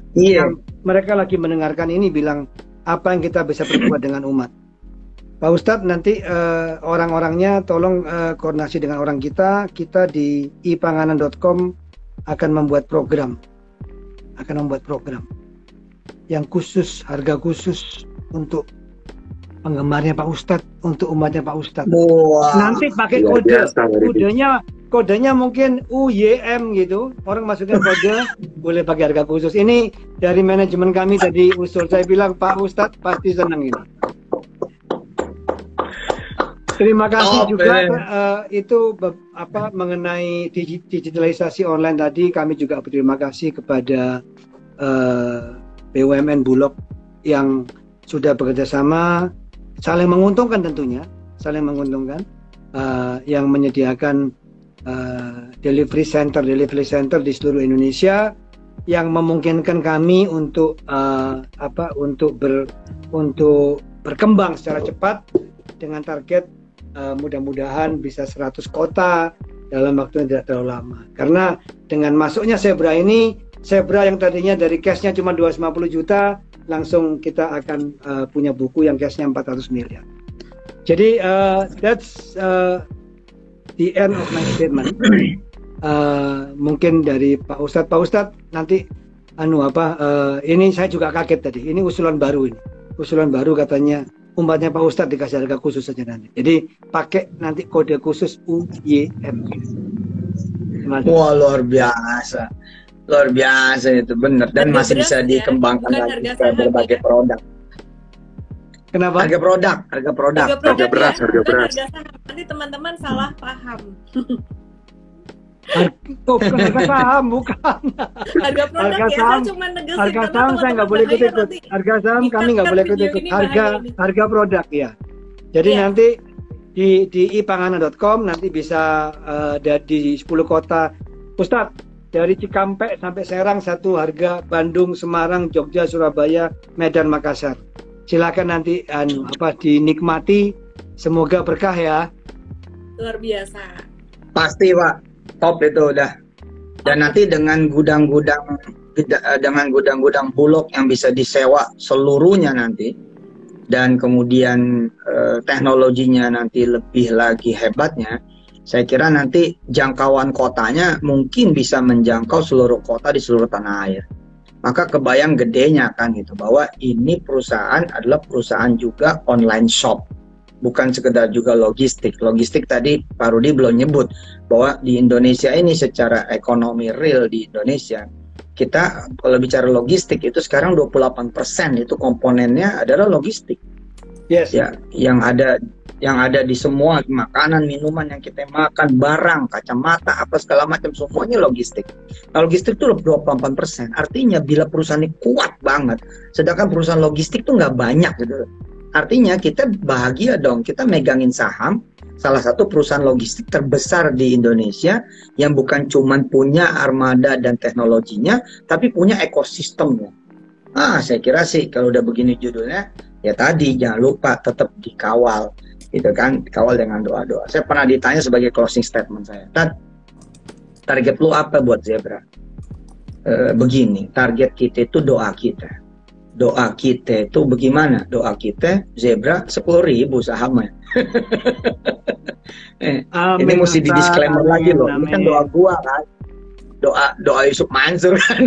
lagi mendengarkan ini bilang, apa yang kita bisa perbuat dengan umat. Pak Ustadz, nanti orang-orangnya tolong koordinasi dengan orang kita di ipanganan.com akan membuat program yang khusus, harga khusus untuk penggemarnya Pak Ustadz, untuk umatnya Pak Ustadz. Nanti pakai kodenya mungkin UYM gitu, orang masukkan kode, boleh pakai harga khusus. Ini dari manajemen kami tadi usul, saya bilang Pak Ustadz pasti senang ini. Terima kasih juga itu mengenai digitalisasi online tadi, kami juga berterima kasih kepada BUMN Bulog yang sudah bekerja sama, saling menguntungkan tentunya, saling menguntungkan, yang menyediakan delivery center di seluruh Indonesia, yang memungkinkan kami untuk untuk berkembang secara cepat dengan target mudah-mudahan bisa 100 kota dalam waktu yang tidak terlalu lama. Karena dengan masuknya Zebra ini, Zebra yang tadinya dari cashnya cuma 250 juta, langsung kita akan punya buku yang cashnya 400 miliar. Jadi that's the end of my statement. Mungkin dari Pak Ustadz nanti ini saya juga kaget tadi. Ini usulan baru katanya umatnya Pak Ustadz dikasih harga khusus saja nanti. Jadi pakai nanti kode khusus UYM. Wah, luar biasa itu, benar, dan masih bisa dikembangkan lagi ke berbagai produk. Kenapa? Harga produk. Harga beras. Nanti teman-teman salah paham. Bukan harga saham, bukan. Harga produk saya cuma negesin. Harga saham saya nggak boleh ikut. Harga saham kami nggak boleh ikut. Harga produk ya. Jadi nanti di ipanganan.com nanti bisa di 10 kota. Ustadz, dari Cikampek sampai Serang satu harga, Bandung, Semarang, Jogja, Surabaya, Medan, Makassar. Silakan nanti dinikmati, semoga berkah ya. Luar biasa. Pasti Pak, top itu udah. Dan nanti dengan gudang-gudang bulog yang bisa disewa seluruhnya nanti, dan kemudian teknologinya nanti lebih lagi hebatnya, saya kira nanti jangkauan kotanya mungkin bisa menjangkau seluruh kota di seluruh tanah air. Maka kebayang gedenya kan gitu, bahwa ini perusahaan adalah perusahaan juga online shop, bukan sekedar juga logistik. Logistik tadi Pak Rudi belum nyebut bahwa di Indonesia ini secara ekonomi real di Indonesia, kita kalau bicara logistik itu sekarang 28% itu komponennya adalah logistik. Yes. Ya, yang ada di semua makanan, minuman yang kita makan, barang, kacamata, apa segala macam, semuanya logistik. Nah, logistik itu 28%. Artinya bila perusahaan ini kuat banget, sedangkan perusahaan logistik itu nggak banyak gitu. Artinya kita bahagia dong, kita megangin saham salah satu perusahaan logistik terbesar di Indonesia yang bukan cuman punya armada dan teknologinya, tapi punya ekosistemnya. Saya kira sih kalau udah begini judulnya, ya tadi jangan lupa tetap dikawal. Gitu kan, kawal dengan doa-doa. Saya pernah ditanya sebagai closing statement saya, target lu apa buat Zebra? Begini, target kita itu doa kita. Doa kita itu bagaimana? Doa kita Zebra 10.000 sahamnya. Ini mesti di disclaimer lagi loh. Ini kan doa gua kan. Doa Yusuf Mansur kan.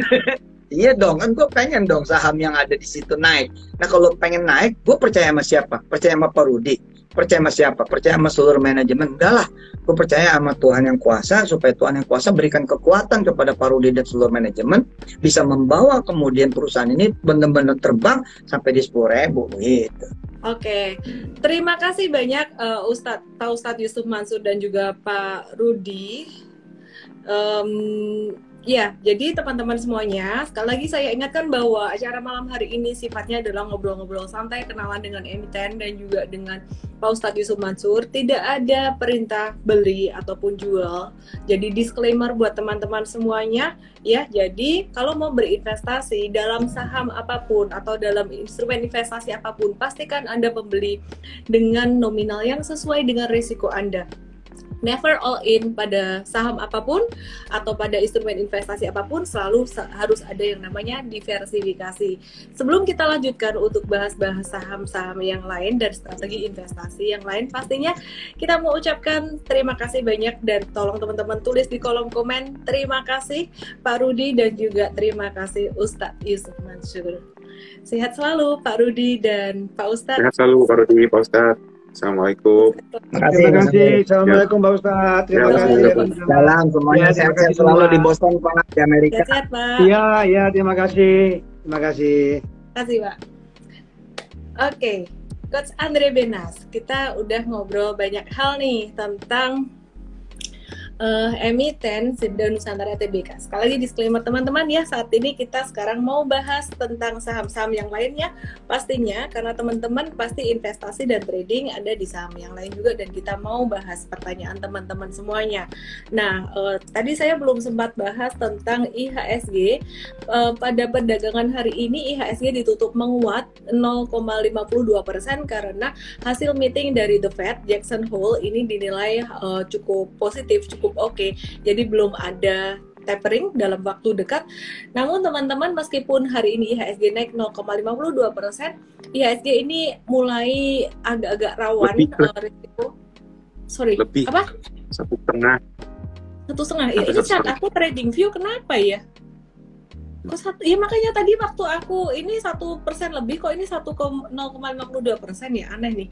Iya dong, kan gue pengen dong saham yang ada di situ naik. Nah kalau pengen naik, gue percaya sama siapa? Percaya sama Pak Rudi. Percaya sama siapa? Percaya sama seluruh manajemen. Enggak lah, gue percaya sama Tuhan yang kuasa, supaya Tuhan yang kuasa berikan kekuatan kepada Pak Rudi dan seluruh manajemen, bisa membawa kemudian perusahaan ini benar-benar terbang sampai di 10.000 gitu. Oke, terima kasih banyak Pak Ustadz Yusuf Mansur dan juga Pak Rudi. Ya, jadi teman-teman semuanya, sekali lagi saya ingatkan bahwa acara malam hari ini sifatnya adalah ngobrol-ngobrol santai, kenalan dengan emiten dan juga dengan Pak Ustadz Yusuf Mansur. Tidak ada perintah beli ataupun jual. Jadi disclaimer buat teman-teman semuanya, ya. Jadi kalau mau berinvestasi dalam saham apapun atau dalam instrumen investasi apapun, pastikan Anda pembeli dengan nominal yang sesuai dengan risiko Anda. Never all in pada saham apapun atau pada instrumen investasi apapun, selalu harus ada yang namanya diversifikasi. Sebelum kita lanjutkan untuk bahas-bahas saham-saham yang lain dan strategi investasi yang lain, pastinya kita mau ucapkan terima kasih banyak dan tolong teman-teman tulis di kolom komen terima kasih Pak Rudi dan juga terima kasih Ustadz Yusuf Mansur. Sehat selalu Pak Rudi dan Pak Ustadz. Sehat selalu Pak Rudi, Pak Ustadz. Assalamualaikum. Terima kasih. Assalamualaikum Pak Ustadz. Terima kasih. Salam semuanya, sehat-sehat selalu di Boston Pak, di Amerika. Sehat Pak. Iya, terima kasih. Terima kasih. Terima kasih Pak. Oke, Coach Andre Benas, kita udah ngobrol banyak hal nih tentang emiten Sibda Nusantara Tbk. Sekali lagi disclaimer teman-teman ya, saat ini kita sekarang mau bahas tentang saham-saham yang lainnya pastinya, karena teman-teman pasti investasi dan trading ada di saham yang lain juga, dan kita mau bahas pertanyaan teman-teman semuanya. Nah, tadi saya belum sempat bahas tentang IHSG. Pada perdagangan hari ini IHSG ditutup menguat 0,52% karena hasil meeting dari The Fed Jackson Hole ini dinilai cukup positif, cukup oke. Jadi belum ada tapering dalam waktu dekat. Namun teman-teman, meskipun hari ini IHSG naik 0,52%, IHSG ini mulai agak-agak rawan risiko. Lebih. Apa? 1,5. 1,5. Ya, ini chart aku trading view kenapa ya? Kok satu? Ya makanya tadi waktu aku ini 1% lebih, kok ini 0,52% ya, aneh nih.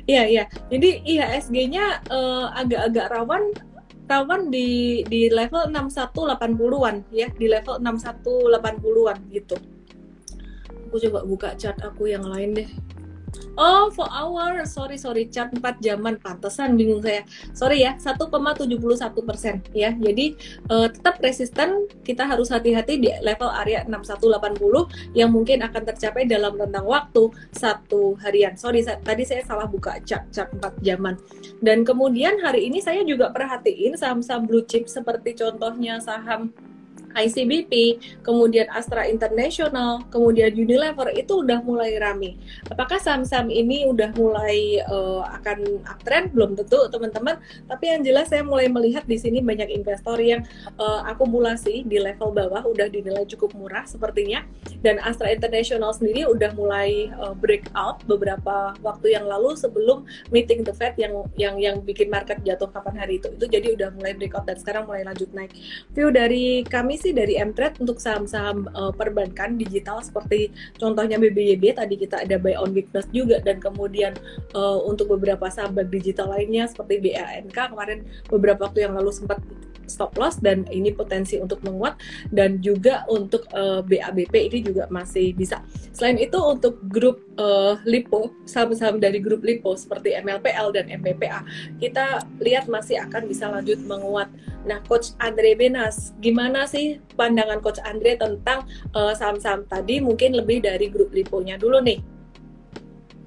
Iya. Jadi IHSG-nya agak-agak rawan di level 6180-an ya, di level 6180-an gitu. Aku coba buka chart aku yang lain deh. Oh, 4 hour, sorry, chart 4 jaman, pantesan bingung saya. Sorry ya, 1,71% ya. Jadi tetap resisten, kita harus hati-hati di level area 6180 yang mungkin akan tercapai dalam rentang waktu 1 harian. Sorry, tadi saya salah buka chart 4 jaman. Dan kemudian hari ini saya juga perhatiin saham-saham blue chip seperti contohnya saham ICBP, kemudian Astra International, kemudian Unilever itu udah mulai rame. Apakah saham-saham ini udah mulai akan uptrend? Belum tentu teman-teman. Tapi yang jelas saya mulai melihat di sini banyak investor yang akumulasi di level bawah udah dinilai cukup murah sepertinya. Dan Astra International sendiri udah mulai breakout beberapa waktu yang lalu sebelum meeting The Fed yang bikin market jatuh kapan hari itu. Itu jadi udah mulai breakout dan sekarang mulai lanjut naik. View dari kami sih dari Mtrade untuk saham-saham perbankan digital seperti contohnya BBYB, tadi kita ada buy on weakness juga, dan kemudian untuk beberapa saham bank digital lainnya seperti BANK kemarin beberapa waktu yang lalu sempat stop loss dan ini potensi untuk menguat, dan juga untuk BABP ini juga masih bisa. Selain itu untuk grup LIPO, saham-saham dari grup LIPO seperti MLPL dan MPPA kita lihat masih akan bisa lanjut menguat. Nah, Coach Andre Benas, gimana sih pandangan Coach Andre tentang saham-saham tadi, mungkin lebih dari grup LIPO-nya dulu nih?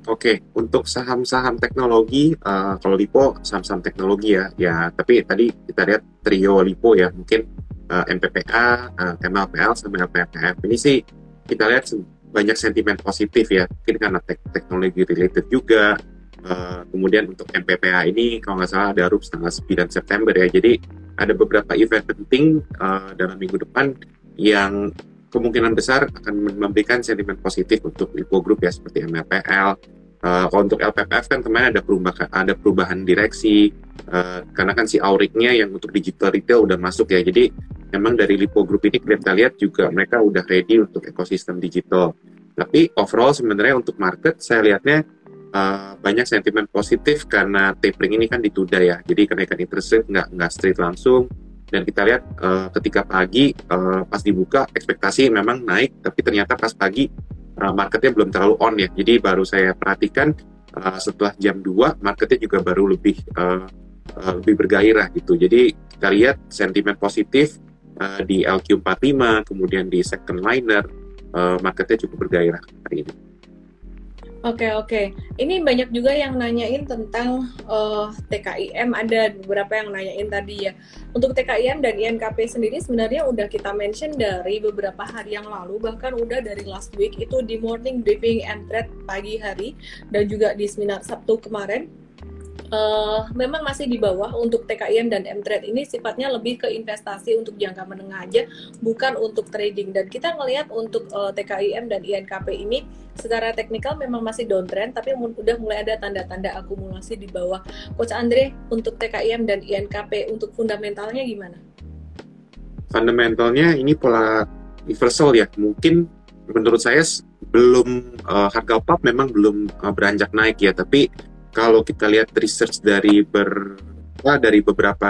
Oke, untuk saham-saham teknologi, kalau LIPO saham-saham teknologi ya. Tapi tadi kita lihat trio LIPO ya, mungkin MPPA, MLPL, sama LPPF. Ini sih kita lihat banyak sentimen positif ya, mungkin karena teknologi related juga. Kemudian untuk MPPA ini kalau nggak salah ada RUPS tanggal 9 September ya. Jadi ada beberapa event penting dalam minggu depan yang kemungkinan besar akan memberikan sentimen positif untuk LIPO Group ya, seperti MLPL. Kalau untuk LPPF kan kemarin ada perubahan direksi, karena kan si Auricnya yang untuk digital retail udah masuk ya. Jadi memang dari LIPO Group ini kita lihat juga mereka udah ready untuk ekosistem digital. Tapi overall sebenarnya untuk market saya lihatnya banyak sentimen positif karena tapering ini kan ditunda ya. Jadi kenaikan interest rate nggak straight langsung. Dan kita lihat ketika pagi pas dibuka ekspektasi memang naik, tapi ternyata pas pagi marketnya belum terlalu on ya. Jadi baru saya perhatikan setelah jam 2 marketnya juga baru lebih bergairah gitu. Jadi kita lihat sentimen positif di LQ45, kemudian di second liner marketnya cukup bergairah hari ini. Oke. Ini banyak juga yang nanyain tentang TKIM, ada beberapa yang nanyain tadi ya. Untuk TKIM dan INKP sendiri sebenarnya udah kita mention dari beberapa hari yang lalu, bahkan udah dari last week itu di morning briefing Mtrade pagi hari dan juga di seminar Sabtu kemarin. Memang masih di bawah untuk TKIM dan Mtrade ini sifatnya lebih ke investasi untuk jangka menengah aja, bukan untuk trading. Dan kita ngelihat untuk TKIM dan INKP ini secara teknikal memang masih downtrend, tapi udah mulai ada tanda-tanda akumulasi di bawah. Coach Andre, untuk TKIM dan INKP untuk fundamentalnya gimana? Fundamentalnya ini pola reversal ya. Mungkin menurut saya belum harga pulp memang belum beranjak naik ya, tapi kalau kita lihat research dari beberapa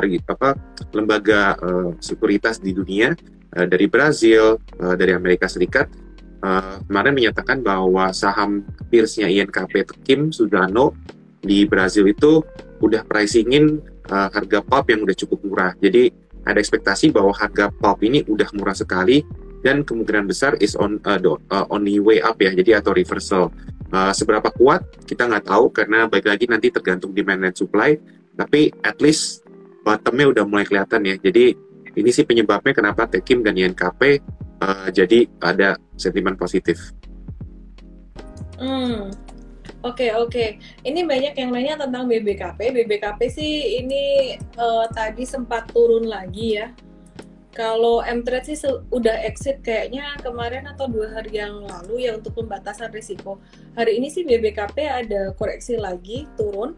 lembaga sekuritas di dunia, dari Brazil, dari Amerika Serikat, kemarin menyatakan bahwa saham peersnya INKP Kim Suzano di Brazil itu udah pricing-in harga pulp yang udah cukup murah. Jadi ada ekspektasi bahwa harga pulp ini udah murah sekali dan kemungkinan besar is on the way up ya, jadi atau reversal. Seberapa kuat kita nggak tahu karena baik lagi nanti tergantung demand dan supply, tapi at least bottomnya udah mulai kelihatan ya. Jadi ini sih penyebabnya kenapa Tekim dan INKP jadi ada sentimen positif. Oke. Ini banyak yang nanya tentang BBKP. BBKP sih ini tadi sempat turun lagi ya. Kalau M-Trade sih udah exit kayaknya kemarin atau 2 hari yang lalu ya untuk pembatasan risiko. Hari ini sih BBKP ada koreksi lagi, turun.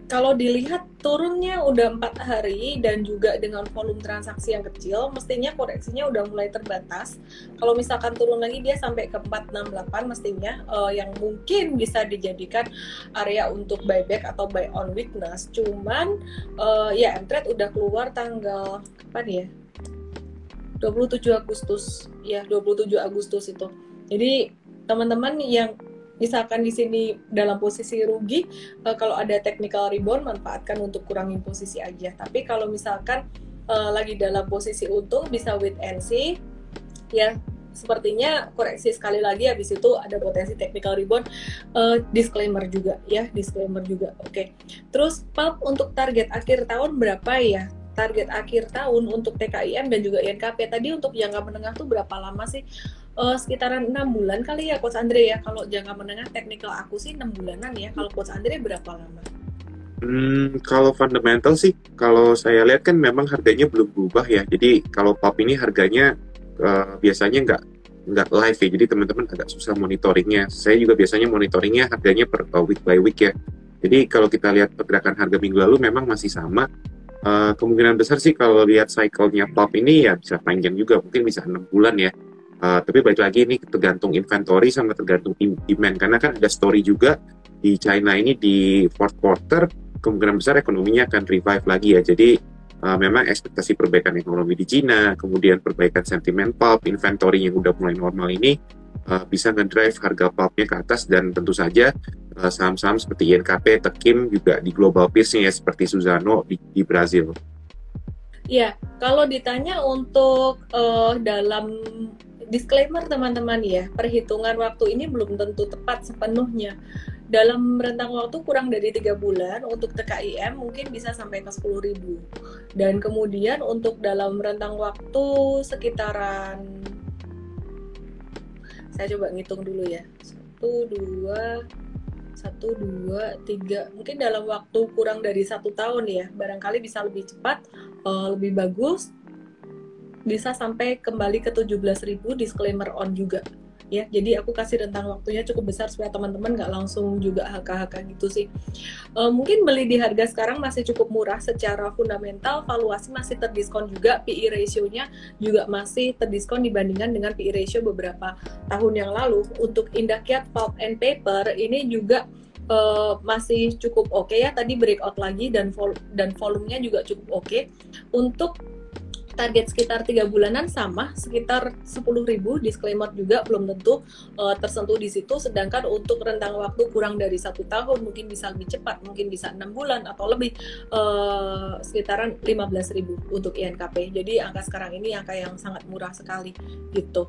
Kalau dilihat turunnya udah 4 hari dan juga dengan volume transaksi yang kecil, mestinya koreksinya udah mulai terbatas. Kalau misalkan turun lagi dia sampai ke 468 mestinya yang mungkin bisa dijadikan area untuk buyback atau buy on weakness. Cuman ya M-Trade udah keluar tanggal kapan ya? 27 Agustus. Ya, 27 Agustus itu. Jadi teman-teman yang misalkan di sini dalam posisi rugi, kalau ada technical rebound manfaatkan untuk kurangin posisi aja. Tapi kalau misalkan lagi dalam posisi untung bisa wait and see. Ya, sepertinya koreksi sekali lagi habis itu ada potensi technical rebound. Disclaimer juga. Oke. Terus pulp untuk target akhir tahun berapa ya? Target akhir tahun untuk TKIM dan juga INKP tadi untuk jangka menengah tuh berapa lama sih? Sekitaran 6 bulan kali ya Coach Andre ya. Kalau jangka menengah technical aku sih 6 bulanan ya. Kalau Coach Andre berapa lama? Kalau fundamental sih, kalau saya lihat kan memang harganya belum berubah ya. Jadi kalau pulp ini harganya biasanya nggak live ya. Jadi teman-teman agak susah monitoringnya. Saya juga biasanya monitoringnya harganya per week by week ya. Jadi kalau kita lihat pergerakan harga minggu lalu memang masih sama. Kemungkinan besar sih kalau lihat cycle-nya pulp ini ya bisa panjang juga, mungkin bisa 6 bulan ya. Tapi balik lagi ini tergantung inventory sama tergantung demand, karena kan ada story juga di China ini di fourth quarter kemungkinan besar ekonominya akan revive lagi ya. Jadi memang ekspektasi perbaikan ekonomi di China, kemudian perbaikan sentimen pulp, inventory yang udah mulai normal ini bisa ngedrive harga pulpnya ke atas, dan tentu saja saham-saham seperti INKP, Tekim juga di global peers-nya ya seperti Suzano di Brazil. Ya, kalau ditanya untuk dalam disclaimer teman-teman ya, perhitungan waktu ini belum tentu tepat sepenuhnya. Dalam rentang waktu kurang dari 3 bulan untuk TKIM mungkin bisa sampai ke 10.000. Dan kemudian untuk dalam rentang waktu sekitaran, saya coba ngitung dulu ya, 1, 2, 3, mungkin dalam waktu kurang dari 1 tahun ya, barangkali bisa lebih cepat, lebih bagus, bisa sampai kembali ke 17.000, disclaimer on juga ya. Jadi aku kasih rentang waktunya cukup besar supaya teman-teman nggak langsung juga haka-haka gitu sih. Mungkin beli di harga sekarang masih cukup murah secara fundamental, valuasi masih terdiskon juga, PE ratio-nya juga masih terdiskon dibandingkan dengan PE ratio beberapa tahun yang lalu. Untuk Indakiat Pulp and Paper ini juga masih cukup oke ya, tadi breakout lagi dan volumenya juga cukup oke. Untuk target sekitar 3 bulanan sama, sekitar 10.000, disclaimer juga belum tentu tersentuh di situ, sedangkan untuk rentang waktu kurang dari 1 tahun, mungkin bisa lebih cepat, mungkin bisa 6 bulan atau lebih, sekitaran 15.000 untuk INKP. Jadi angka sekarang ini angka yang sangat murah sekali gitu.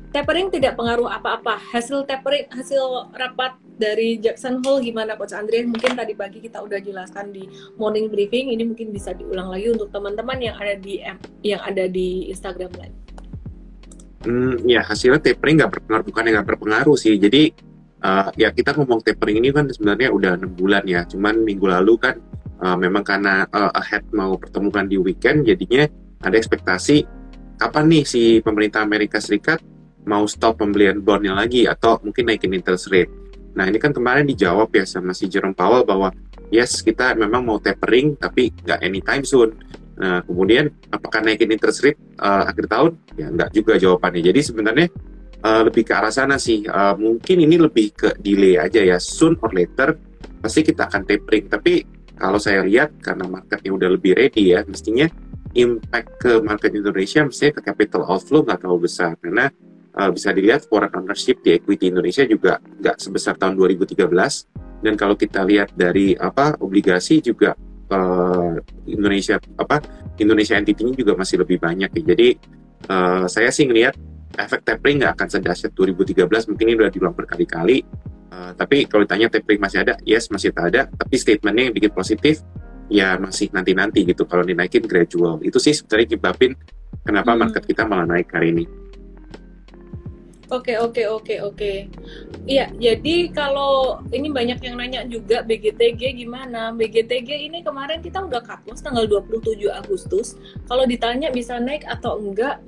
Tapering tidak pengaruh apa-apa. Hasil tapering, hasil rapat dari Jackson Hole gimana Coach Andre? Mungkin tadi pagi kita udah jelaskan di morning briefing, ini mungkin bisa diulang lagi untuk teman-teman yang ada di Instagram Live. Ya hasilnya tapering nggak berpengaruh, bukan nggak berpengaruh sih. Jadi ya kita ngomong tapering ini kan sebenarnya udah 6 bulan ya. Cuman minggu lalu kan memang karena ahead mau pertemukan di weekend, jadinya ada ekspektasi kapan nih si pemerintah Amerika Serikat mau stop pembelian bondnya lagi atau mungkin naikin interest rate. Nah ini kan kemarin dijawab ya sama si Jerome Powell bahwa yes kita memang mau tapering tapi nggak anytime soon. Nah kemudian apakah naikin interest rate akhir tahun? Ya nggak juga jawabannya. Jadi sebenarnya lebih ke arah sana sih. Mungkin ini lebih ke delay aja ya, soon or later pasti kita akan tapering. Tapi kalau saya lihat karena marketnya udah lebih ready ya, mestinya impact ke market Indonesia mestinya ke capital outflow nggak terlalu besar, karena bisa dilihat foreign ownership di equity Indonesia juga nggak sebesar tahun 2013. Dan kalau kita lihat dari obligasi juga Indonesia entity-nya juga masih lebih banyak ya. Jadi saya sih ngelihat efek tapering nggak akan sedahsyat 2013, mungkin ini udah diulang berkali-kali. Tapi kalau ditanya tapering masih ada, yes masih ada. Tapi statementnya yang bikin positif ya masih nanti-nanti gitu. Kalau dinaikin gradual, itu sih sebenarnya nyebabin kenapa market kita malah naik hari ini. Oke. Iya, jadi kalau ini banyak yang nanya juga BGTG gimana? BGTG ini kemarin kita udah cut loss tanggal 27 Agustus. Kalau ditanya bisa naik atau enggak,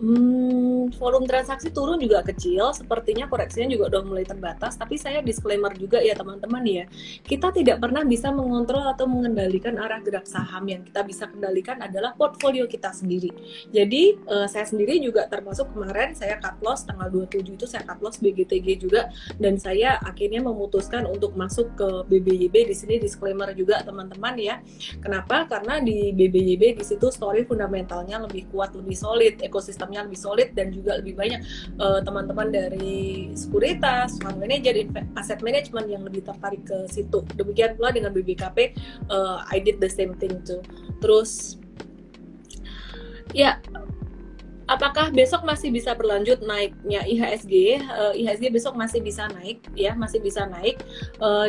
volume transaksi turun juga kecil. Sepertinya koreksinya juga udah mulai terbatas. Tapi saya disclaimer juga ya teman-teman ya. Kita tidak pernah bisa mengontrol atau mengendalikan arah gerak saham. Yang kita bisa kendalikan adalah portfolio kita sendiri. Jadi saya sendiri juga termasuk kemarin saya cut loss tanggal 27 itu saya cut loss BGTG juga, dan saya akhirnya memutuskan untuk masuk ke BBYB. Di sini disclaimer juga teman-teman ya. Kenapa? Karena di BBYB di situ story fundamentalnya lebih kuat, lebih solid, ekosistemnya lebih solid, dan juga lebih banyak teman-teman dari sekuritas, fund manager, asset management yang lebih tertarik ke situ. Demikian pula dengan BBKP, I did the same thing too. Terus ya, apakah besok masih bisa berlanjut naiknya IHSG? IHSG besok masih bisa naik, ya, masih bisa naik.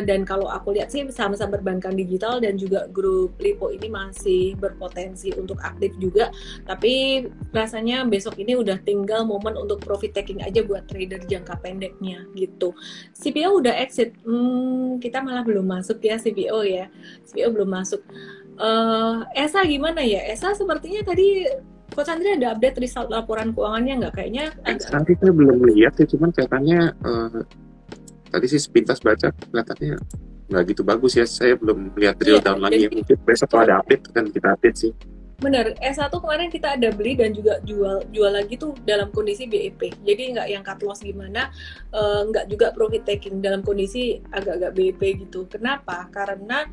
Dan kalau aku lihat sih saham-saham perbankan digital dan juga grup Lipo ini masih berpotensi untuk aktif juga. Tapi rasanya besok ini udah tinggal momen untuk profit taking aja buat trader jangka pendeknya gitu. CPO udah exit, kita malah belum masuk ya CPO ya. CPO belum masuk. ESA gimana ya? ESA sepertinya tadi Coach Andri ada update result laporan keuangannya nggak? Kayaknya nanti saya belum lihat ya, cuman kelihatannya tadi sih sepintas baca kelihatannya nggak gitu bagus ya. Saya belum lihat drill down lagi ya. Mungkin besok kalau ada update kan kita update sih. Benar, S1 kemarin kita ada beli dan juga jual lagi tuh dalam kondisi BEP. Jadi nggak yang cut loss gimana, nggak juga profit taking, dalam kondisi agak-agak BEP gitu. Kenapa? Karena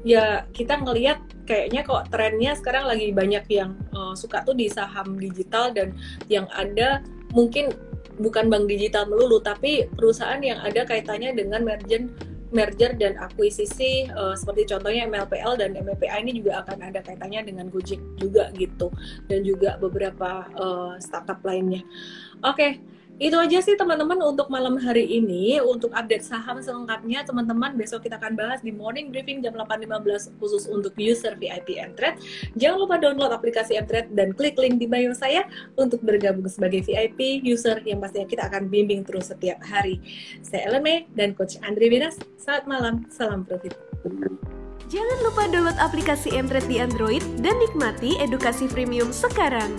ya kita ngelihat kayaknya kok trennya sekarang lagi banyak yang suka tuh di saham digital, dan yang ada mungkin bukan bank digital melulu, tapi perusahaan yang ada kaitannya dengan merger dan akuisisi, seperti contohnya MLPL dan MLPA ini juga akan ada kaitannya dengan Gojek juga gitu, dan juga beberapa startup lainnya. Oke, itu aja sih teman-teman untuk malam hari ini. Untuk update saham selengkapnya teman-teman besok kita akan bahas di morning briefing jam 8.15 khusus untuk user VIP Mtrade. Jangan lupa download aplikasi Mtrade dan klik link di bio saya untuk bergabung sebagai VIP user yang pastinya kita akan bimbing terus setiap hari. Saya Ellen May dan Coach Andri Binas. Selamat malam, salam profit. Jangan lupa download aplikasi Mtrade di Android dan nikmati edukasi premium sekarang.